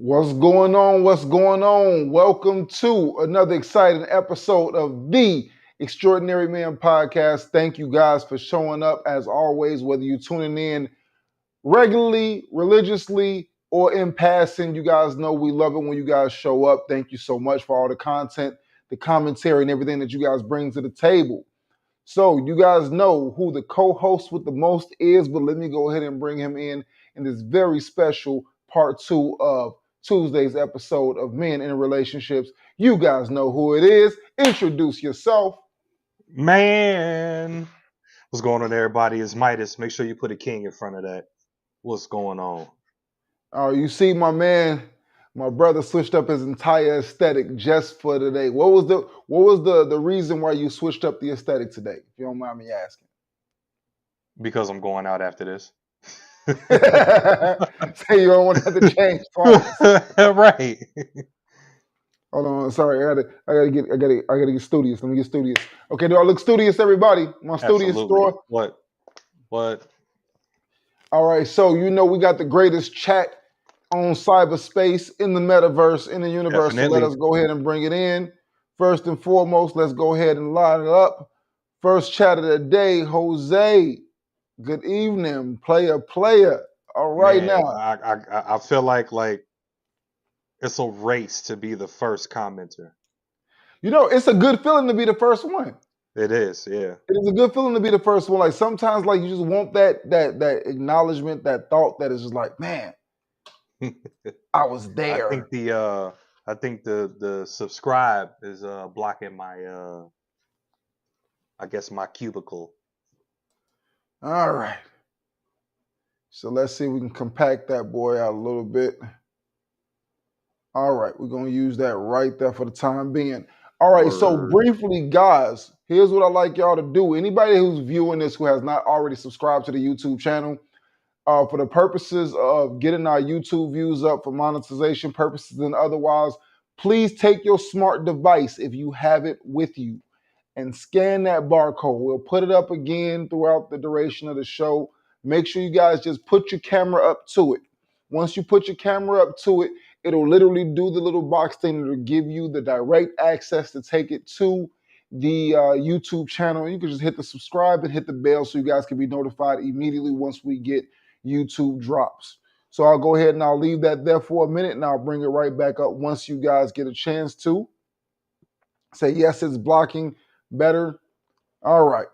What's going on? What's going on? Welcome to another exciting episode of the Extraordinary Man Podcast. Thank you guys for showing up as always, whether you're tuning in regularly, religiously, or in passing. You guys know we love it when you guys show up. Thank you so much for all the content, the commentary, and everything that you guys bring to the table. So you guys know who the co-host with the most is, but let me go ahead and bring him in this very special part two of Tuesday's episode of Men in Relationships. You guys know who it is. Introduce yourself. Man, what's going on, everybody? It's Midas. Make sure you put a king in front of that. What's going on? You see, my man, my brother switched up his entire aesthetic just for today. What was the reason why you switched up the aesthetic today? If you don't mind me asking. Because I'm going out after this. Say you don't want to have to change twice. Right. Hold on, sorry, I gotta get studious. Let me get studious. Okay, do I look studious, everybody? My studious Absolutely. store. What? All right, so you know we got the greatest chat on cyberspace, in the metaverse, in the universe. So let Definitely. us go ahead and bring it in. First and foremost, let's go ahead and line it up. First chat of the day, Jose. Good evening, player. All right Man, now. I feel like it's a race to be the first commenter. You know, it's a good feeling to be the first one. It is, yeah. It is a good feeling to be the first one. Like sometimes, like you just want that acknowledgement, that thought that is just like, man, I was I there. think the subscribe is blocking my I guess my cubicle. All right. So let's see if we can compact that boy out a little bit. All right, we're gonna use that right there for the time being. All right, so Word. briefly, guys, here's what I'd like y'all to do. Anybody who's viewing this who has not already subscribed to the YouTube channel, for the purposes of getting our YouTube views up for monetization purposes and otherwise, please take your smart device if you have it with you and scan that barcode. We'll put it up again throughout the duration of the show. Make sure you guys just put your camera up to it. Once you put your camera up to it, it'll literally do the little box thing that'll give you the direct access to take it to the YouTube channel. You can just hit the subscribe and hit the bell so you guys can be notified immediately once we get YouTube drops. So I'll go ahead and I'll leave that there for a minute and I'll bring it right back up once you guys get a chance to. Say, yes, it's blocking better. All right.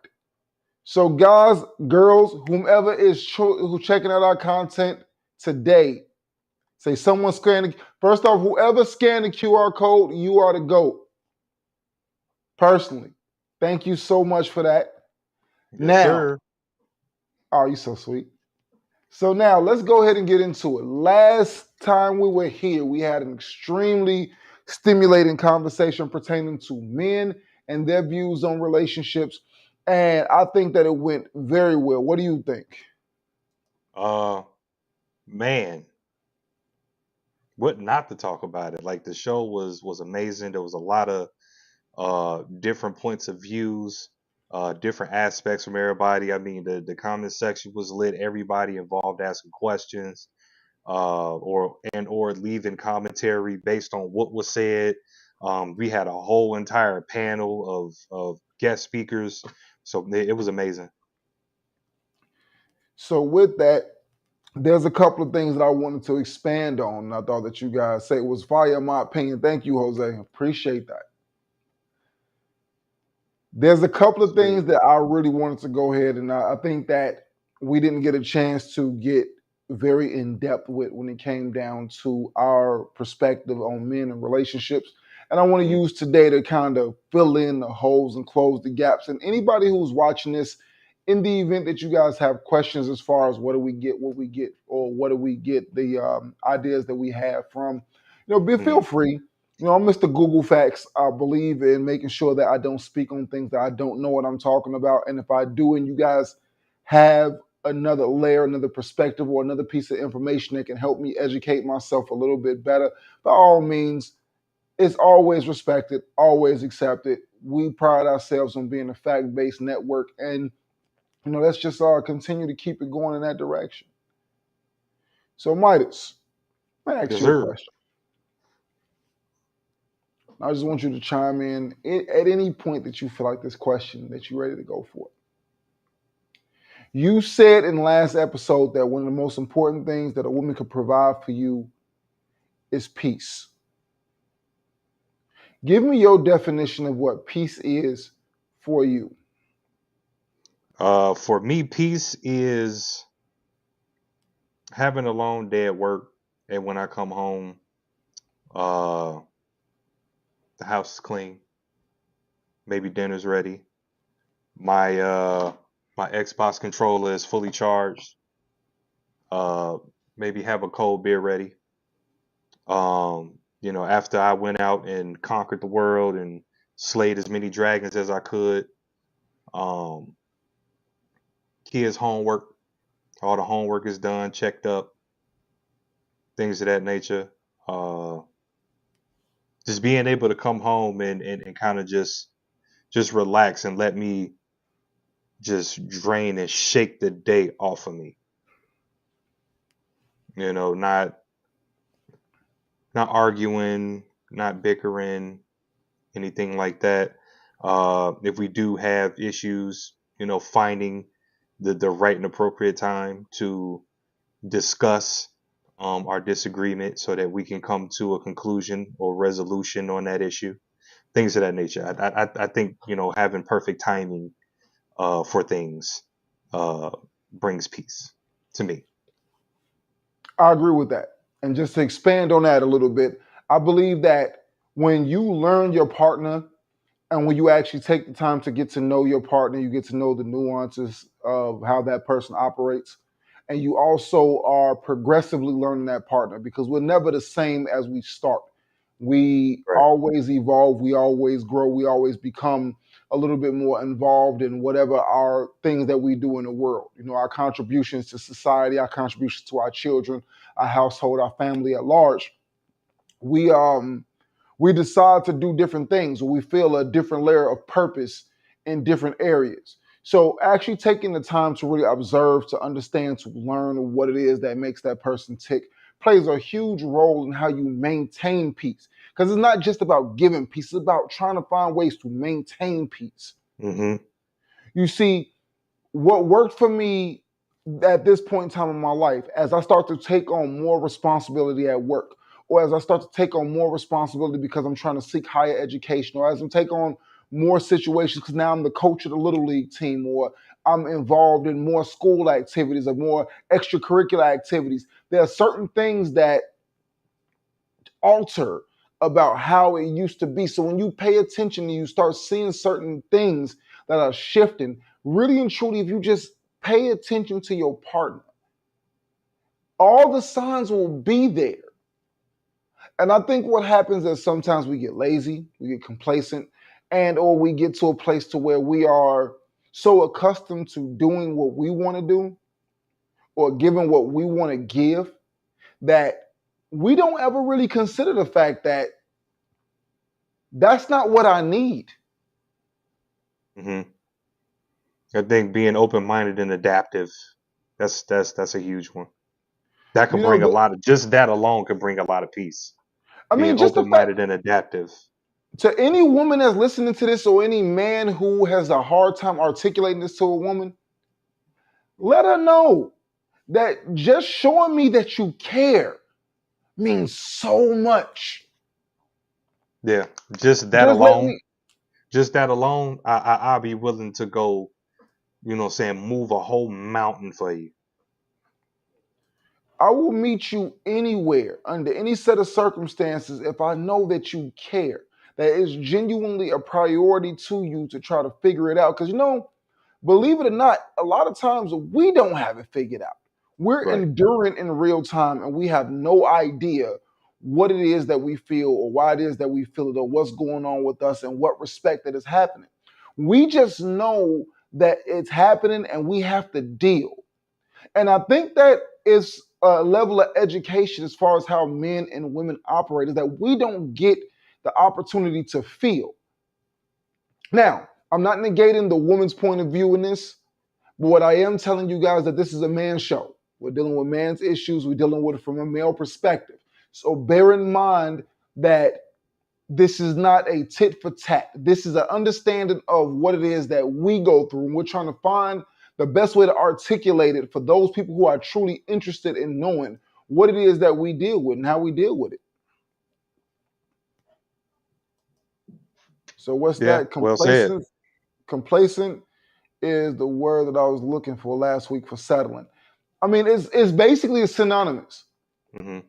So, guys, girls, whomever is who checking out our content today, say someone scanning. First off, whoever scanned the QR code, you are the GOAT. Personally, thank you so much for that. Yes, Now, sir. oh, you so sweet. So now let's go ahead and get into it. Last time we were here, we had an extremely stimulating conversation pertaining to men and their views on relationships. And I think that it went very well. What do you think? Uh, man, what not to talk about it? Like the show was amazing. There was a lot of different points of views, different aspects from everybody. I mean, the comment section was lit. Everybody involved asking questions, or leaving commentary based on what was said. We had a whole entire panel of guest speakers, so it was amazing. So, with that, there's a couple of things that I wanted to expand on. And I thought that you guys say it was fire, in my opinion. Thank you, Jose. Appreciate that. There's a couple of things Sweet. that I really wanted to go ahead and I think that we didn't get a chance to get very in depth with when it came down to our perspective on men and relationships. And I want to Mhm. use today to kind of fill in the holes and close the gaps. And anybody who's watching this, in the event that you guys have questions as far as what we get, or what do we get, the ideas that we have from, feel Mhm. free. I'm Mr. Google Facts. I believe in making sure that I don't speak on things that I don't know what I'm talking about. And if I do, and you guys have another layer, another perspective, or another piece of information that can help me educate myself a little bit better, by all means, it's always respected, always accepted. We pride ourselves on being a fact based network. And, let's just continue to keep it going in that direction. So, Midas, Let me ask Yes, you a sir. question. I just want you to chime in at any point that you feel like this question that you're ready to go for it. You said in the last episode that one of the most important things that a woman could provide for you is peace. Give me your definition of what peace is for you. For me, peace is having a long day at work, and when I come home, uh, the house is clean, maybe dinner's ready. My my Xbox controller is fully charged. Uh, Maybe have a cold beer ready. After I went out and conquered the world and slayed as many dragons as I could. Um, Kids' homework, all the homework is done, checked up, things of that nature. Uh, just being able to come home and kind of just relax and let me just drain and shake the day off of me. Not arguing, not bickering, anything like that. If we do have issues, finding the right and appropriate time to discuss our disagreement so that we can come to a conclusion or resolution on that issue, things of that nature. I think having perfect timing for things uh, brings peace to me. I agree with that. And just to expand on that a little bit, I believe that when you learn your partner and when you actually take the time to get to know your partner, you get to know the nuances of how that person operates. And you also are progressively learning that partner because we're never the same as we start. We Right. always evolve, we always grow, we always become a little bit more involved in whatever our things that we do in the world. Our contributions to society, our contributions to our children, our household, our family at large. We decide to do different things or we feel a different layer of purpose in different areas. So actually taking the time to really observe, to understand, to learn what it is that makes that person tick plays a huge role in how you maintain peace. Because it's not just about giving peace, it's about trying to find ways to maintain peace. Mm-hmm. You see, what worked for me at this point in time in my life, as I start to take on more responsibility at work, or as I start to take on more responsibility because I'm trying to seek higher education, or as I'm taking on more situations because now I'm the coach of the little league team, or I'm involved in more school activities or more extracurricular activities. There are certain things that alter about how it used to be. So when you pay attention and you start seeing certain things that are shifting, really and truly, if you just pay attention to your partner, all the signs will be there. And I think what happens is sometimes we get lazy, we get complacent, and or we get to a place to where we are so accustomed to doing what we want to do or giving what we want to give that we don't ever really consider the fact that that's not what I need. Mm-hmm. I think being open minded and adaptive, that's a huge one. That could You know, bring a lot of just that alone could bring a lot of peace. I Being mean, just the open fact minded and adaptive. to any woman that's listening to this or any man who has a hard time articulating this to a woman, let her know that just showing me that you care means so much. Yeah. Just that Just let alone. me, Just that alone, I'll be willing to go, saying move a whole mountain for you. I will meet you anywhere under any set of circumstances if I know that you care, that it's genuinely a priority to you to try to figure it out. Because, believe it or not, a lot of times we don't have it figured out. We're Right. enduring in real time and we have no idea what it is that we feel or why it is that we feel it or what's going on with us and what respect that is happening. We just know that it's happening and we have to deal. And I think that is a level of education as far as how men and women operate is that we don't get the opportunity to feel. Now, I'm not negating the woman's point of view in this, but what I am telling you guys that this is a man's show. We're dealing with man's issues. We're dealing with it from a male perspective. So bear in mind that this is not a tit for tat. This is an understanding of what it is that we go through. And we're trying to find the best way to articulate it for those people who are truly interested in knowing what it is that we deal with and how we deal with it. So what's Yeah, that? well said. Complacent. Complacent is the word that I was looking for last week for settling. I mean, it's basically synonymous Hmm.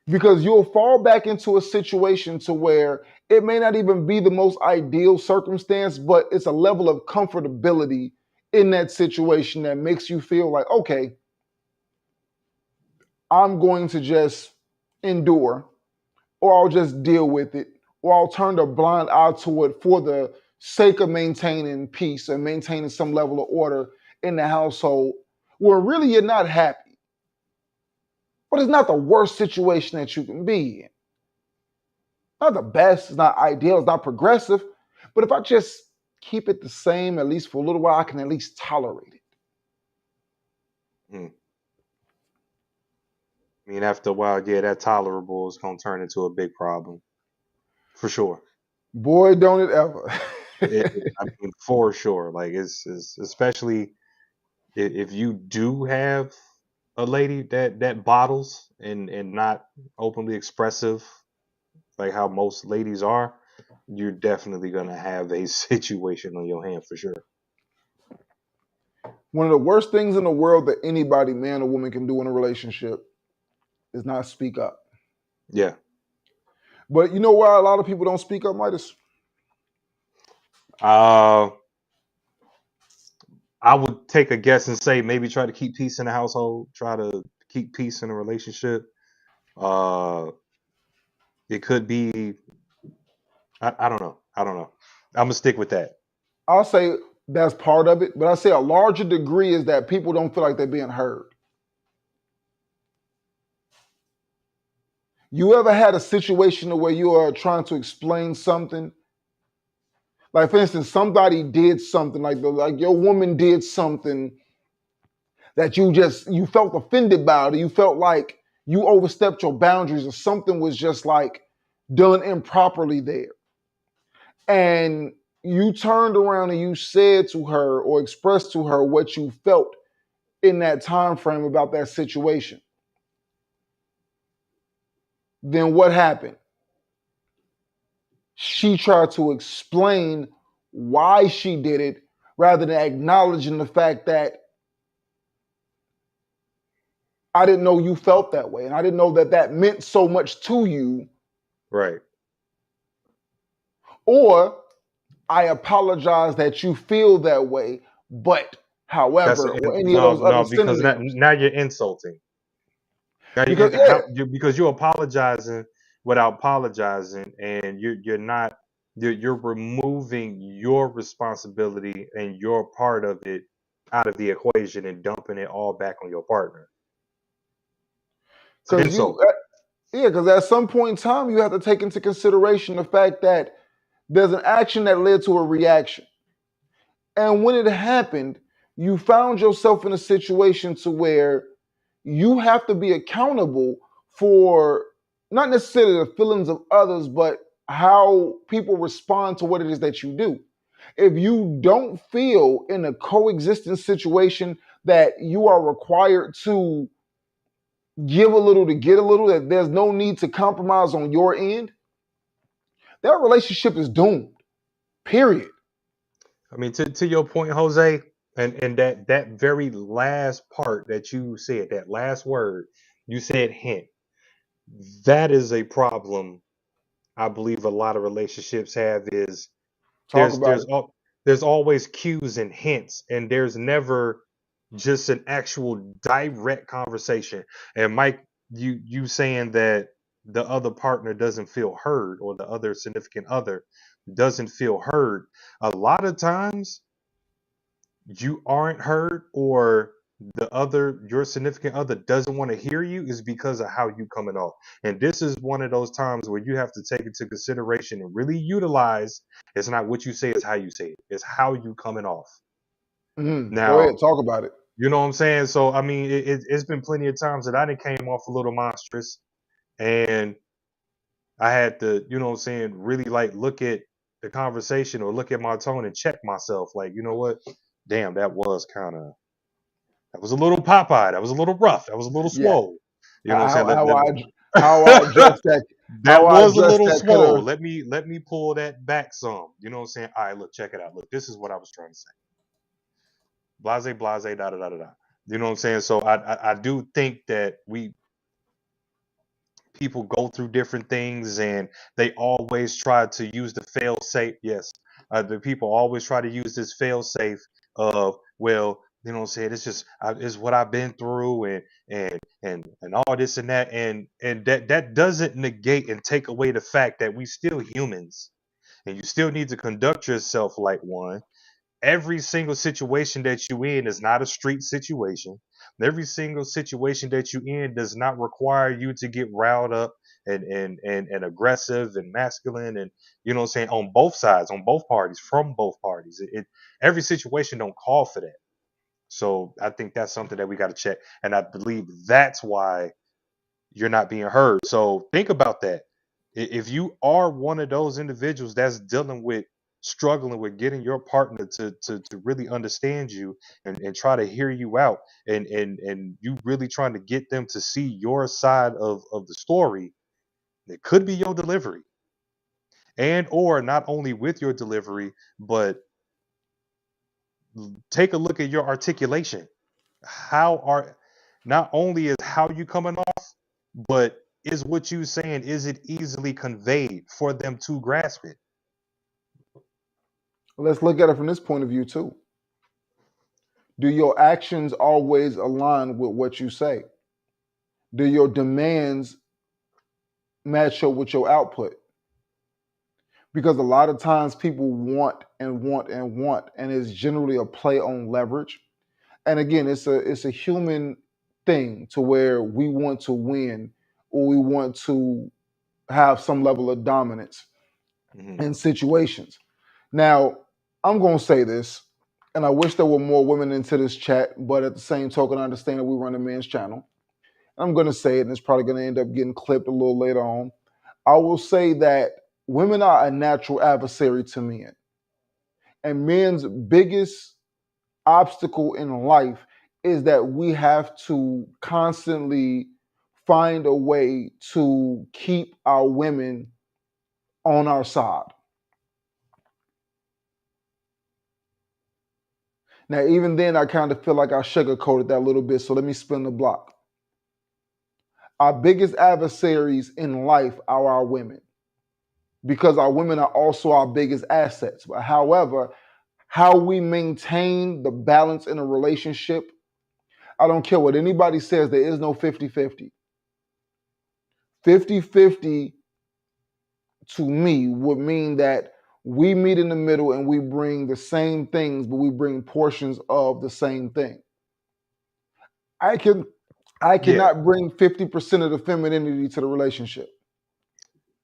because you'll fall back into a situation to where it may not even be the most ideal circumstance, but it's a level of comfortability in that situation that makes you feel like, okay, I'm going to just endure, or I'll just deal with it, or I'll turn a blind eye to it for the sake of maintaining peace and maintaining some level of order in the household where really you're not happy. But it's not the worst situation that you can be in. Not the best, it's not ideal, it's not progressive. But if I just keep it the same, at least for a little while, I can at least tolerate it. I mean, after a while, yeah, that tolerable is gonna turn into a big problem for sure. Boy, don't it ever. I mean, for sure. Like it's especially if you do have a lady that bottles and not openly expressive, like how most ladies are, you're definitely gonna have a situation on your hand for sure. One of the worst things in the world that anybody, man or woman, can do in a relationship is not speak up. Yeah. But you know why a lot of people don't speak up, Midas? Uh, I would take a guess and say maybe try to keep peace in the household, try to keep peace in a relationship. Uh, it could be I don't know. I don't know. I'm gonna stick with that. I'll say that's part of it, but I say a larger degree is that people don't feel like they're being heard. You ever had a situation where you are trying to explain something? Like for instance, somebody did something, like your woman did something that you felt offended by, or you felt like you overstepped your boundaries, or something was just like done improperly there. And you turned around and you said to her or expressed to her what you felt in that time frame about that situation. Then what happened? She tried to explain why she did it rather than acknowledging the fact that I didn't know you felt that way and I didn't know that that meant so much to you, Right. or I apologize that you feel that way, but That's however, or any of no, those other no, because synonyms. now you're insulting. Now you Because and yeah, how you because you're apologizing without apologizing, and you're not you're removing your responsibility and your part of it out of the equation and dumping it all back on your partner. It's an because you insult. yeah, because at some point in time you have to take into consideration the fact that there's an action that led to a reaction. And when it happened, you found yourself in a situation to where you have to be accountable for not necessarily the feelings of others, but how people respond to what it is that you do. If you don't feel in a coexisting situation that you are required to give a little to get a little, that there's no need to compromise on your end, that relationship is doomed. Period. I mean, to your point, Jose, and that very last part that you said, that last word, you said hint. That is a problem I believe a lot of relationships have is Talk there's about there's it. al- there's always cues and hints, and there's never just an actual direct conversation. And Mike, you saying that the other partner doesn't feel heard, or the other significant other doesn't feel heard. A lot of times you aren't heard, or your significant other doesn't want to hear you, is because of how you coming off. And this is one of those times where you have to take into consideration and really utilize, it's not what you say, it's how you say it, it's how you coming off. Go ahead, Now, talk about it. you know what I'm saying? So I mean, it's been plenty of times that I done came off a little monstrous, And I had to, you know what I'm saying, really like look at the conversation or look at my tone and check myself. Like, you know what? Damn, that was that was a little Popeye. That was a little rough. That was a little Yeah. swole. You know what How I'm saying? how I how I address that That was a little could have. swole. Let me pull that back some. You know what I'm saying? All right, look, check it out. Look, this is what I was trying to say. Blase, blase, da da da da da. You know what I'm saying? So I do think that we people go through different things and they always try to use the fail safe. Yes, the people always try to use this fail safe of, well, you know what I'm saying, it's just it's what I've been through and all this and that, and that doesn't negate and take away the fact that we still humans and you still need to conduct yourself like one. Every single situation that you in is not a street situation. Every single situation that you in does not require you to get riled up and aggressive and masculine, and you know what I'm saying, on both sides, on both parties, from both parties. Every situation don't call for that. So I think that's something that we got to check, and I believe that's why you're not being heard. So think about that. If you are one of those individuals that's dealing with struggling with getting your partner to really understand you and try to hear you out, and you really trying to get them to see your side of the story, it could be your delivery. And or not only with your delivery, but take a look at your articulation. How are Not only is how you coming off, but is what you saying, is it easily conveyed for them to grasp it? Let's look at it from this point of view too. Do your actions always align with what you say? Do your demands match up with your output? Because a lot of times people want and want and want, and it's generally a play on leverage. And again, it's a human thing to where we want to win or we want to have some level of dominance Hmm. in situations. Now, I'm going to say this, and I wish there were more women into this chat, but at the same token, I understand that we run a men's channel. I'm going to say it, and it's probably going to end up getting clipped a little later on. I will say that women are a natural adversary to men, and men's biggest obstacle in life is that we have to constantly find a way to keep our women on our side. Now, even then, I kind of feel like I sugarcoated that a little bit. So let me spin the block. Our biggest adversaries in life are our women because our women are also our biggest assets. But however, how we maintain the balance in a relationship, I don't care what anybody says, there is no 50-50. 50-50 to me would mean that we meet in the middle and we bring the same things, but we bring portions of the same thing. I can I Yeah, cannot bring 50% of the femininity to the relationship.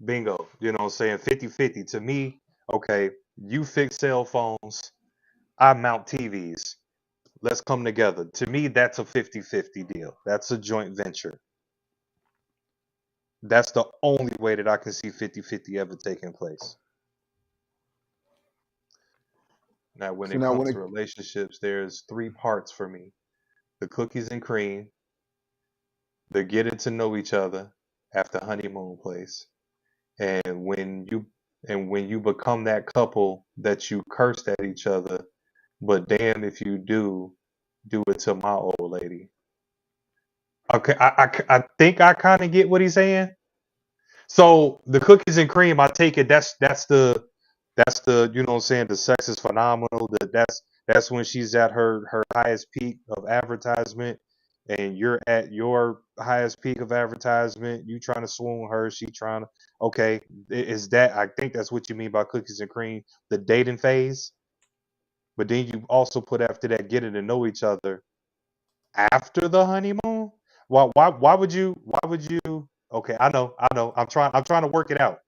bingo. You know what I'm saying? 50-50 to me. Okay, you fix cell phones, I mount TVs. Let's come together. To me, that's a 50-50 deal. That's a joint venture. That's the only way that I can see 50-50 ever taking place. Now, when So it now comes when it to relationships, there's three parts for me: the cookies and cream, the getting to know each other after honeymoon place, and when you become that couple that you cursed at each other, but damn if you do it to my old lady. Okay, I think I kind of get what he's saying. So the cookies and cream, I take it that's the you know what I'm saying, the sex is phenomenal. That's when she's at her highest peak of advertisement, and you're at your highest peak of advertisement. You trying to swoon her, she trying to. Okay, is that, I think that's what you mean by cookies and cream, the dating phase. But then you also put after that getting to know each other after the honeymoon. Why would you, okay, I know, I'm trying to work it out.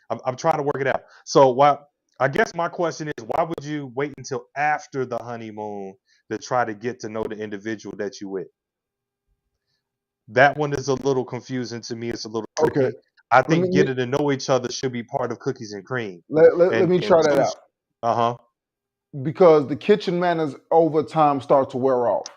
I'm trying to work it out. So why, I guess my question is, why would you wait until after the honeymoon to try to get to know the individual that you with? That one is a little confusing to me. It's a little Okay, tricky. I let think me getting to know each other should be part of cookies and cream. let me And try that some, out uh-huh. because the kitchen manners over time start to wear off.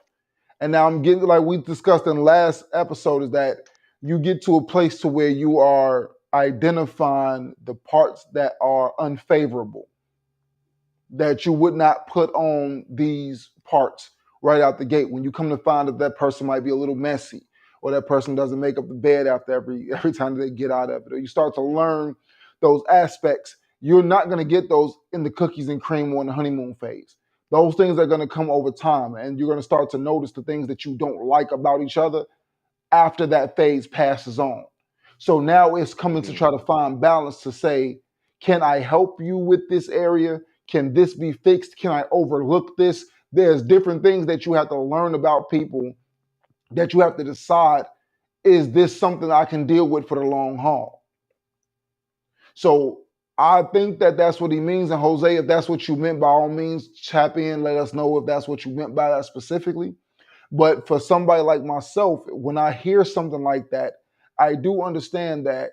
And now I'm getting like we discussed in the last episode is that you get to a place to where you are identifying the parts that are unfavorable that you would not put on these parts right out the gate when you come to find that that person might be a little messy or that person doesn't make up the bed after every time they get out of it or you start to learn those aspects. You're not going to get those in the cookies and cream or in the honeymoon phase. Those things are going to come over time and you're going to start to notice the things that you don't like about each other after that phase passes on. So now it's coming to Hmm. try to find balance to say, can I help you with this area? Can this be fixed? Can I overlook this? There's different things that you have to learn about people that you have to decide, is this something I can deal with for the long haul? So I think that that's what he means. And Jose, if that's what you meant, by all means, chap in, let us know if that's what you meant by that specifically. But for somebody like myself, when I hear something like that, I do understand that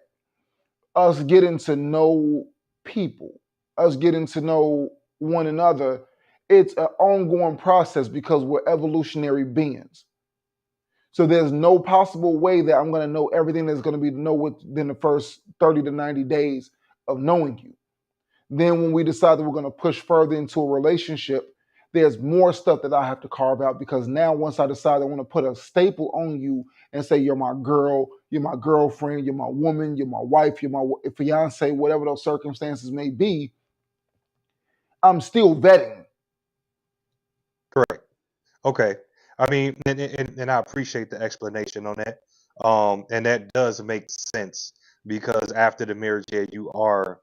us getting to know people, us getting to know one another, it's an ongoing process because we're evolutionary beings. So there's no possible way that I'm going to know everything that's going to be to know within the first 30 to 90 days of knowing you. Then when we decide that we're going to push further into a relationship, there's more stuff that I have to carve out because now once I decide I want to put a staple on you and say you're my girl, you're my girlfriend, you're my woman, you're my wife, you're my fiance, whatever those circumstances may be, I'm still vetting. Correct. Okay. I mean, and I appreciate the explanation on that. And that does make sense because after the marriage, yeah, you are,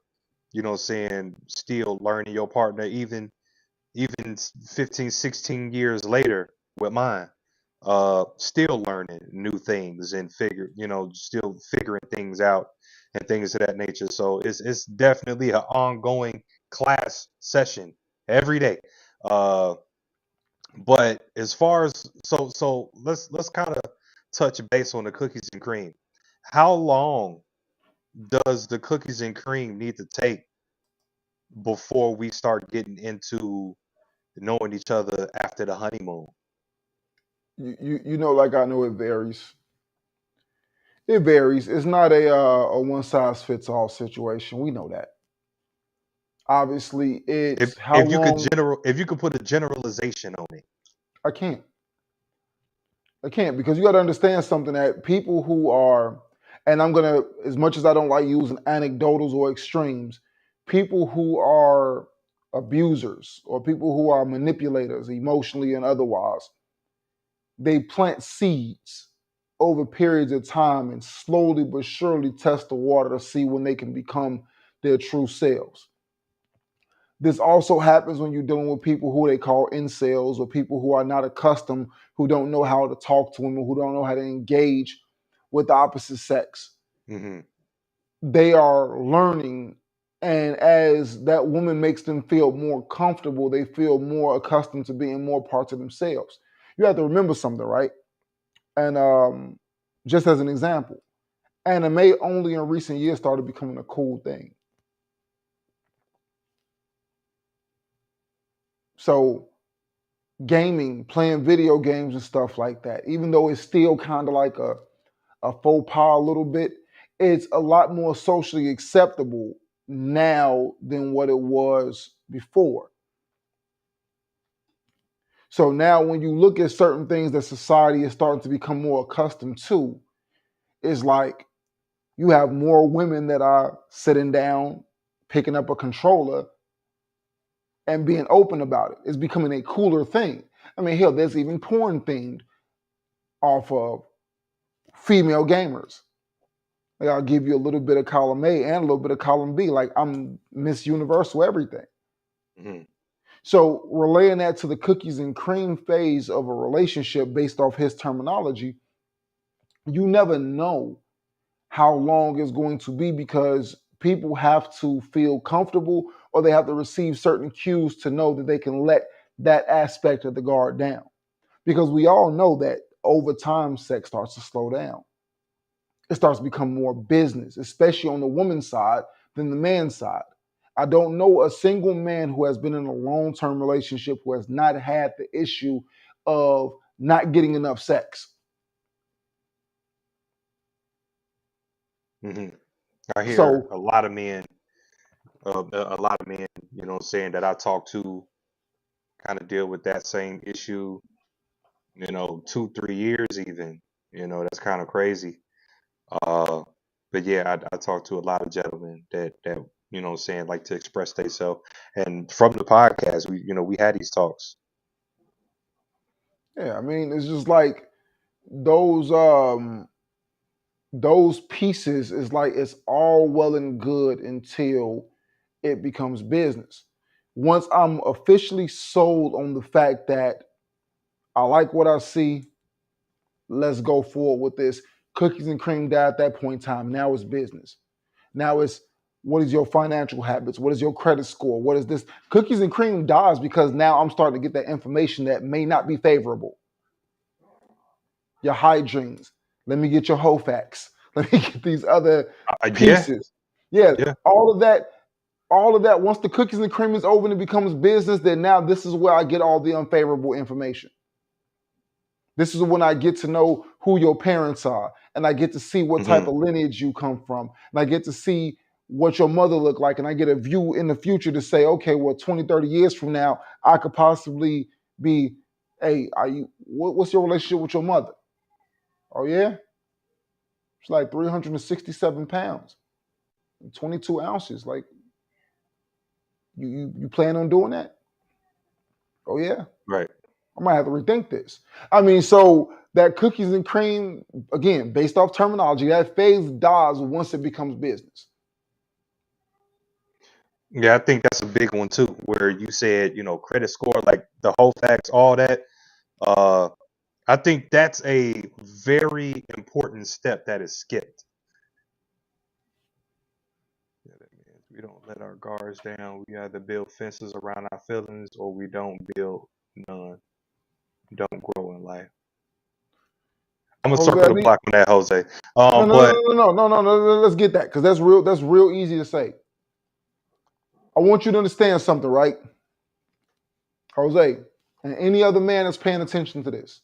saying still learning your partner, even 15, 16 years later with mine, still learning new things and still figuring things out and things of that nature. So it's definitely an ongoing class session every day. Uh, but as far as let's kind of touch base on the cookies and cream. How long does the cookies and cream need to take before we start getting into knowing each other after the honeymoon? You know, like I know it varies. It varies. It's not a one size fits all situation. We know that. Obviously, If it's how if you could long. if you could put a generalization on it. I can't. I can't because you got to understand something that people who are, and I'm gonna, as much as I don't like using anecdotals or extremes, people who are abusers or people who are manipulators emotionally and otherwise, they plant seeds over periods of time and slowly but surely test the water to see when they can become their true selves. This also happens when you're dealing with people who they call incels or people who are not accustomed, who don't know how to talk to women, who don't know how to engage with the opposite sex. Hmm. They are learning. And as that woman makes them feel more comfortable, they feel more accustomed to being more parts of themselves. You have to remember something, right? And just as an example, anime only in recent years started becoming a cool thing. So gaming, playing video games and stuff like that, even though it's still kind of like a faux pas a little bit, it's a lot more socially acceptable now than what it was before. So now when you look at certain things that society is starting to become more accustomed to, it's like you have more women that are sitting down, picking up a controller and being open about it. It's becoming a cooler thing. I mean, hell, there's even porn themed off of female gamers. Like I'll give you a little bit of column A and a little bit of column B. Like I'm Miss Universal everything. Hmm. So relaying that to the cookies and cream phase of a relationship based off his terminology, you never know how long it's going to be because people have to feel comfortable or they have to receive certain cues to know that they can let that aspect of the guard down. Because we all know that over time, sex starts to slow down. It starts to become more business, especially on the woman's side than the man's side. I don't know a single man who has been in a long-term relationship who has not had the issue of not getting enough sex. Hmm. I hear So a lot of men, you know, saying that I talk to kind of deal with that same issue, you know, 2, 3 years even. You know, that's kind of crazy. Uh, but yeah, I talk to a lot of gentlemen that you know saying like to express themselves, and from the podcast, we had these talks. yeah, I mean, it's just like those those pieces is like it's all well and good until it becomes business. Once I'm officially sold on the fact that I like what I see, let's go forward with this. Cookies and cream died at that point in time. Now it's business. Now it's what is your financial habits? What is your credit score? What is this? Cookies and cream dies because now I'm starting to get that information that may not be favorable. Your hydrings. Let me get your HOFAX. Let me get these other Yeah, pieces. Yeah, yeah, all of that. All of that. Once the cookies and cream is over and it becomes business, then now this is where I get all the unfavorable information. This is when I get to know who your parents are, and I get to see what type hmm of lineage you come from, and I get to see what your mother looked like, and I get a view in the future to say, okay, well, 20, 30 years from now, I could possibly be, hey, what's your relationship with your mother? Oh, yeah? It's like 367 pounds, 22 ounces. Like, you plan on doing that? Oh, yeah. right. I might have to rethink this. I mean, so that cookies and cream, again, based off terminology, that phase dies once it becomes business. Yeah, I think that's a big one too. Where you said, you know, credit score, like the whole facts, all that. Uh, I think that's a very important step that is skipped. Yeah, that means we don't let our guards down. We either build fences around our feelings or we don't build none. Don't grow in life. I'm gonna Jose, circle the block on that, Jose. no, no, But no, no, no, no, no, no, no. Let's get that because that's real. That's real easy to say. I want you to understand something, right, Jose, and any other man that's paying attention to this.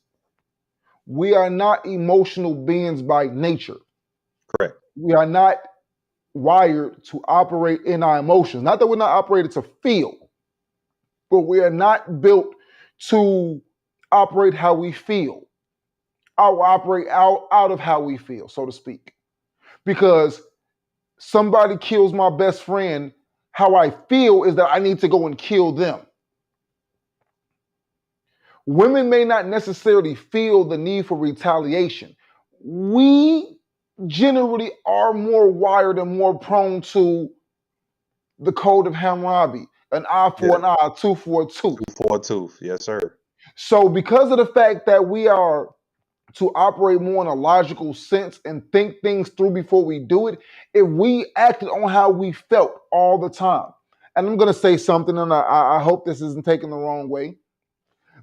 We are not emotional beings by nature. correct. We are not wired to operate in our emotions. Not that we're not operated to feel, but we are not built to operate how we feel. I will operate out of how we feel, so to speak. Because somebody kills my best friend, how I feel is that I need to go and kill them. Women may not necessarily feel the need for retaliation. We generally are more wired and more prone to the code of Hammurabi, an eye for Yeah, an eye, a tooth for a tooth. 2 for a tooth. Yes, sir. So, because of the fact that we are to operate more in a logical sense and think things through before we do it, if we acted on how we felt all the time, and I'm going to say something, and I hope this isn't taken the wrong way,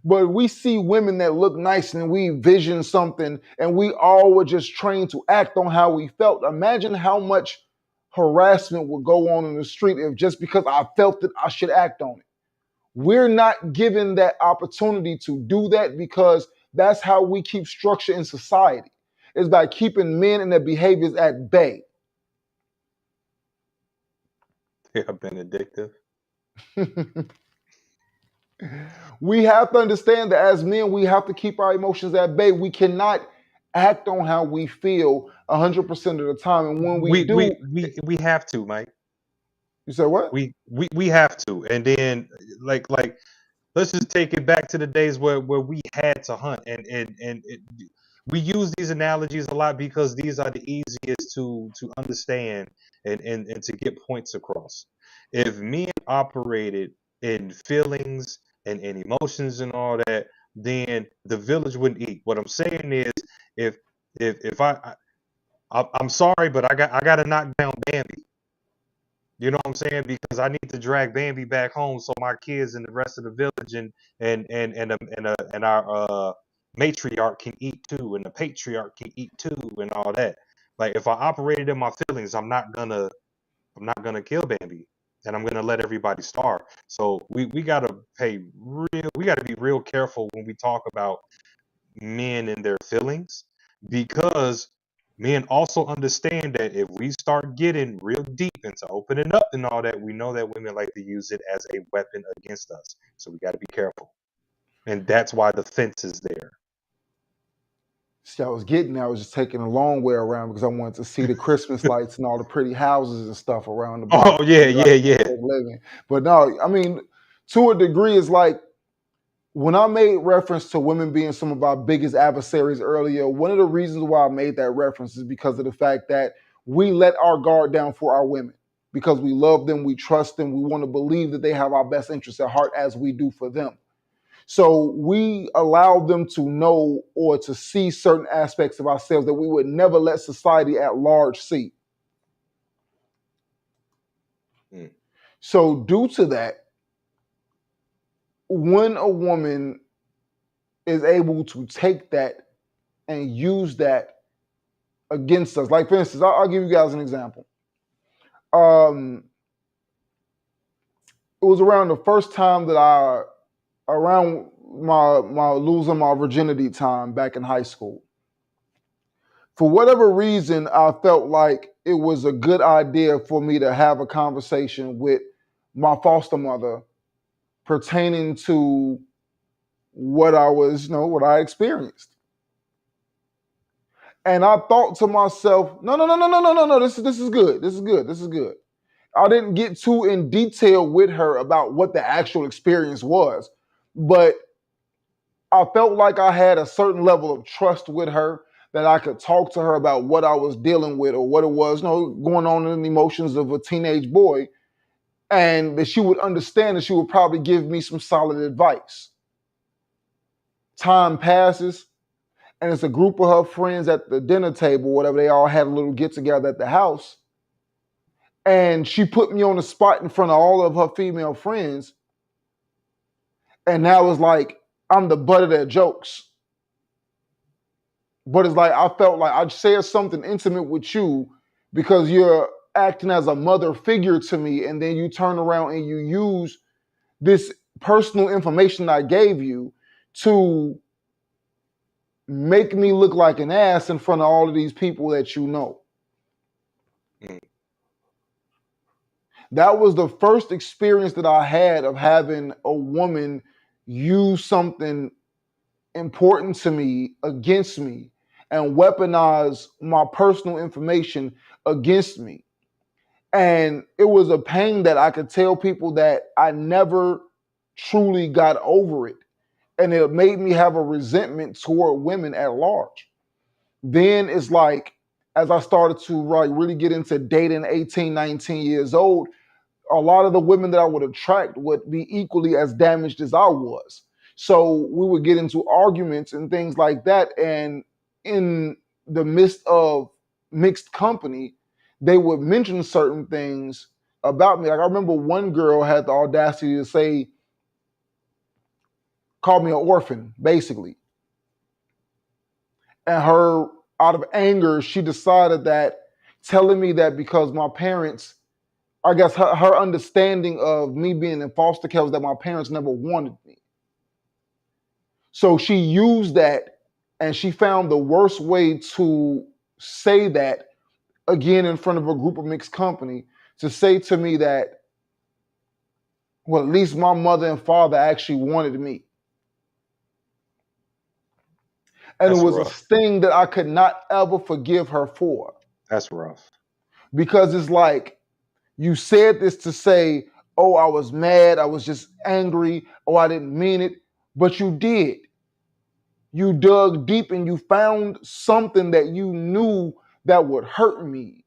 but we see women that look nice and we vision something and we all were just trained to act on how we felt. Imagine how much harassment would go on in the street if just because I felt it, I should act on it. We're not given that opportunity to do that because that's how we keep structure in society. Is by keeping men and their behaviors at bay. They are Benedictive. We have to understand that as men, we have to keep our emotions at bay. We cannot act on how we feel 100% of the time. And when we We do, we we we have to, Mike. you say what? We have to. And then like let's just take it back to the days where we had to hunt we use these analogies a lot because these are the easiest to understand and to get points across. If men operated in feelings and emotions and all that, then the village wouldn't eat. What I'm saying is if if I'm sorry, but I got to knock down Bambi. You know what I'm saying? Because I need to drag Bambi back home so my kids and the rest of the village and our matriarch can eat too, and the patriarch can eat too, and all that. Like if I operated in my feelings, I'm not gonna kill Bambi, and I'm gonna let everybody starve. So we gotta we gotta be real careful when we talk about men and their feelings, because men also understand that if we start getting real deep into opening up and all that, we know that women like to use it as a weapon against us. So we got to be careful, and that's why the fence is there. See, I was getting there. I was just taking a long way around because I wanted to see the Christmas lights and all the pretty houses and stuff around the block Oh yeah, that I yeah, yeah. was living. But no, I mean, to a degree, it's like when I made reference to women being some of our biggest adversaries earlier, one of the reasons why I made that reference is because of the fact that we let our guard down for our women because we love them, we trust them, we want to believe that they have our best interests at heart as we do for them. So we allow them to know or to see certain aspects of ourselves that we would never let society at large see. Mm. So, due to that, when a woman is able to take that and use that against us, like for instance, I'll give you guys an example. Um, it was around the first time that around my losing my virginity time back in high school. For whatever reason, I felt like it was a good idea for me to have a conversation with my foster mother pertaining to what I was, what I experienced. And I thought to myself, no, no, no, no, no, no, no, no, this is good. This is good. This is good. I didn't get too in detail with her about what the actual experience was, but I felt like I had a certain level of trust with her that I could talk to her about what I was dealing with or what it was, going on in the emotions of a teenage boy, and that she would understand and she would probably give me some solid advice. Time passes, and it's a group of her friends at the dinner table, whatever. They all had a little get together at the house, and she put me on the spot in front of all of her female friends, and now it's like I'm the butt of their jokes. But it's like I felt like I'd share something intimate with you because you're acting as a mother figure to me, and then you turn around and you use this personal information I gave you to make me look like an ass in front of all of these people that you know. Mm. That was the first experience that I had of having a woman use something important to me against me and weaponize my personal information against me. And it was a pain that I could tell people that I never truly got over it. And it made me have a resentment toward women at large. Then it's like, as I started to really get into dating 18, 19 years old, a lot of the women that I would attract would be equally as damaged as I was. So we would get into arguments and things like that. And in the midst of mixed company, they would mention certain things about me. Like I remember one girl had the audacity to say, call me an orphan, basically. And her, out of anger, she decided that telling me that because my parents, I guess her understanding of me being in foster care was that my parents never wanted me. So she used that and she found the worst way to say that again in front of a group of mixed company to say to me that, well, at least my mother and father actually wanted me. And it That's was a rough. sting that I could not ever forgive her for That's rough. because it's like, you said this to say, oh, I was mad, I was just angry, oh, I didn't mean it, but you did. You dug deep and you found something that you knew that would hurt me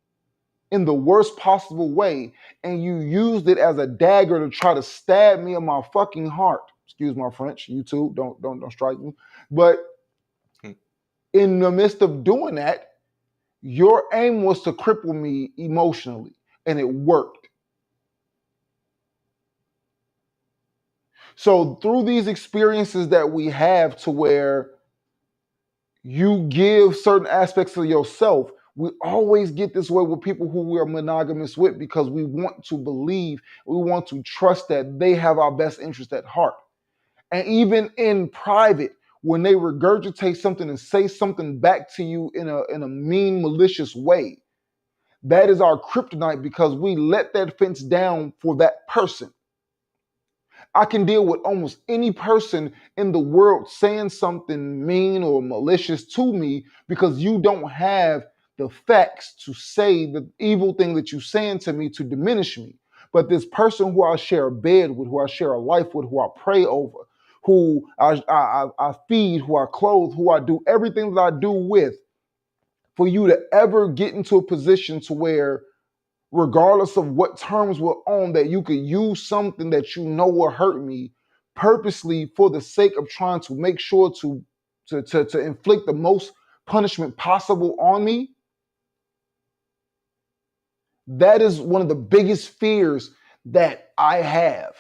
in the worst possible way, and you used it as a dagger to try to stab me in my fucking heart. Excuse my French, you too, don't strike me. But Mm. in the midst of doing that, your aim was to cripple me emotionally, and it worked. So through these experiences that we have to where you give certain aspects of yourself. We always get this way with people who we are monogamous with because we want to believe, we want to trust that they have our best interest at heart. And even in private, when they regurgitate something and say something back to you in a mean, malicious way, that is our kryptonite because we let that fence down for that person. I can deal with almost any person in the world saying something mean or malicious to me because you don't have the facts to say the evil thing that you're saying to me to diminish me. But this person who I share a bed with, who I share a life with, who I pray over, who I feed, who I clothe, who I do everything that I do with, for you to ever get into a position to where regardless of what terms we're on, that you could use something that you know will hurt me purposely for the sake of trying to make sure to inflict the most punishment possible on me. That is one of the biggest fears that I have.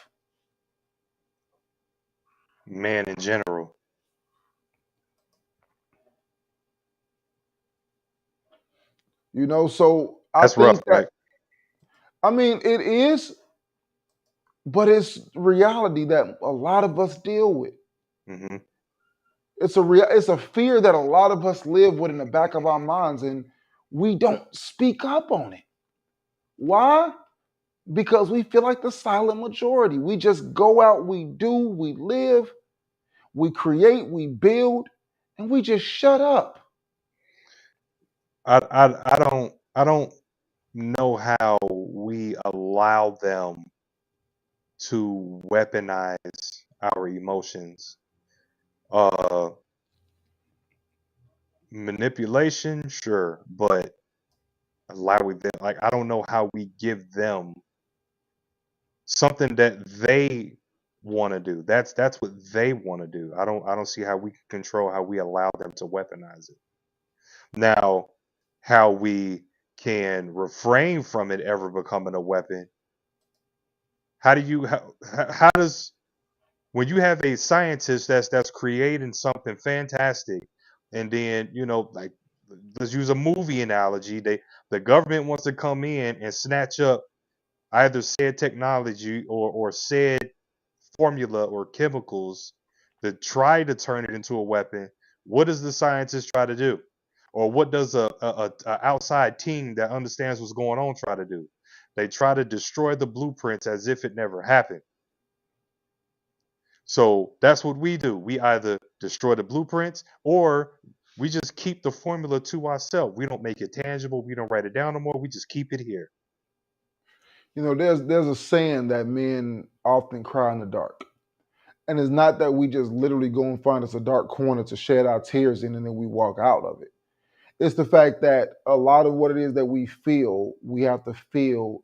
Man, in general, So I that's rough, think that right? I mean it is, but it's reality that a lot of us deal with. Hmm. It's a fear that a lot of us live with in the back of our minds, and we don't speak up on it. Why? Because we feel like the silent majority. We just go out, we do, we live, we create, we build, and we just shut up. I don't know how we allow them to weaponize our emotions. Uh, Manipulation, sure, but allowing them, like, I don't know how we give them something that they want to do. That's what they want to do. I don't see how we can control how we allow them to weaponize it. Now, how we can refrain from it ever becoming a weapon. How does when you have a scientist that's creating something fantastic, and then like, let's use a movie analogy. The government wants to come in and snatch up either said technology or said formula or chemicals to try to turn it into a weapon. What does the scientist try to do? Or what does a outside team that understands what's going on try to do? They try to destroy the blueprints as if it never happened. So that's what we do. We either destroy the blueprints or we just keep the formula to ourselves. We don't make it tangible. We don't write it down no more. We just keep it here. There's a saying that men often cry in the dark. And it's not that we just literally go and find us a dark corner to shed our tears in and then we walk out of it. It's the fact that a lot of what it is that we have to feel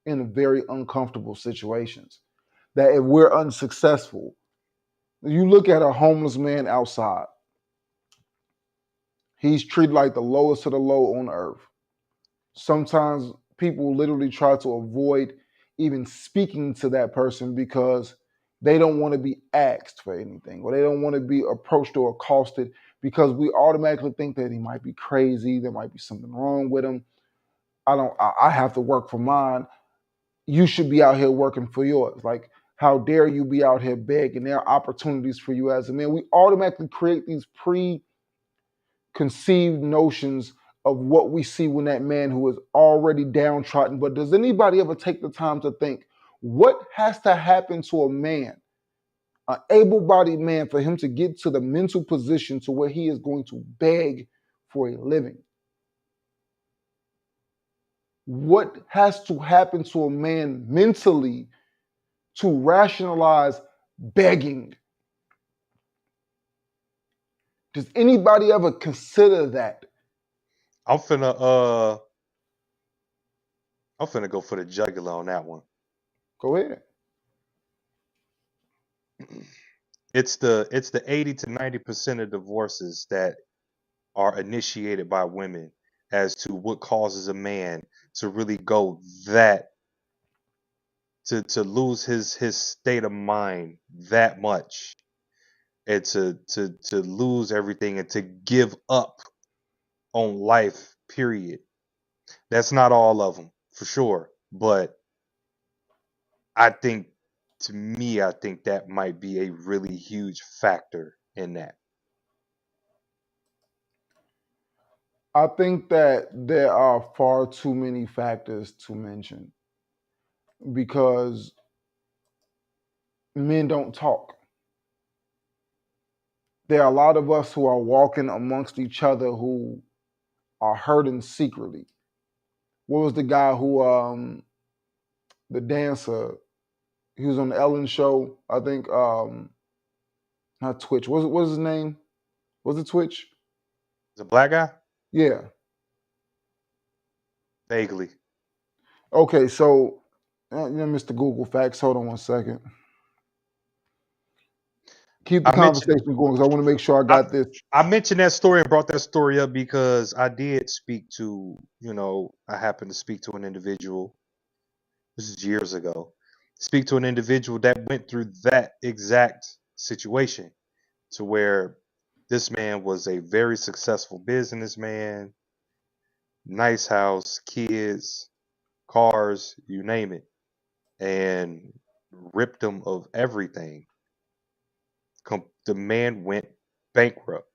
in very uncomfortable situations. That if we're unsuccessful, you look at a homeless man outside, he's treated like the lowest of the low on earth. Sometimes people literally try to avoid even speaking to that person because they don't want to be asked for anything or they don't want to be approached or accosted because we automatically think that he might be crazy, there might be something wrong with him. I have to work for mine. You should be out here working for yours. Like, how dare you be out here begging? There are opportunities for you as a man. We automatically create these preconceived notions of what we see when that man who is already downtrodden. But does anybody ever take the time to think what has to happen to a man, an able-bodied man, for him to get to the mental position to where he is going to beg for a living? What has to happen to a man mentally to rationalize begging? Does anybody ever consider that? I'm finna go for the jugular on that one. Go ahead. It's the 80 to 90% of divorces that are initiated by women as to what causes a man to really go that to lose his state of mind that much. and to lose everything and to give up on life, period. That's not all of them, for sure. But I think, to me, I think that might be a really huge factor in that. I think that there are far too many factors to mention because men don't talk. There are a lot of us who are walking amongst each other who are hurting secretly. What was the guy who, the dancer? He was on the Ellen show. I think, not Twitch. What's his name? Was it Twitch? Is a black guy? Yeah. Vaguely. Okay, so Mr. Google Facts. Hold on one second. Keep the I mentioned conversation going because I want to make sure I I, got this. I mentioned that story and brought that story up because I did speak to, I happened to speak to an individual. This is years ago. Speak to an individual that went through that exact situation, to where this man was a very successful businessman, nice house, kids, cars, you name it, and ripped him of everything. The man went bankrupt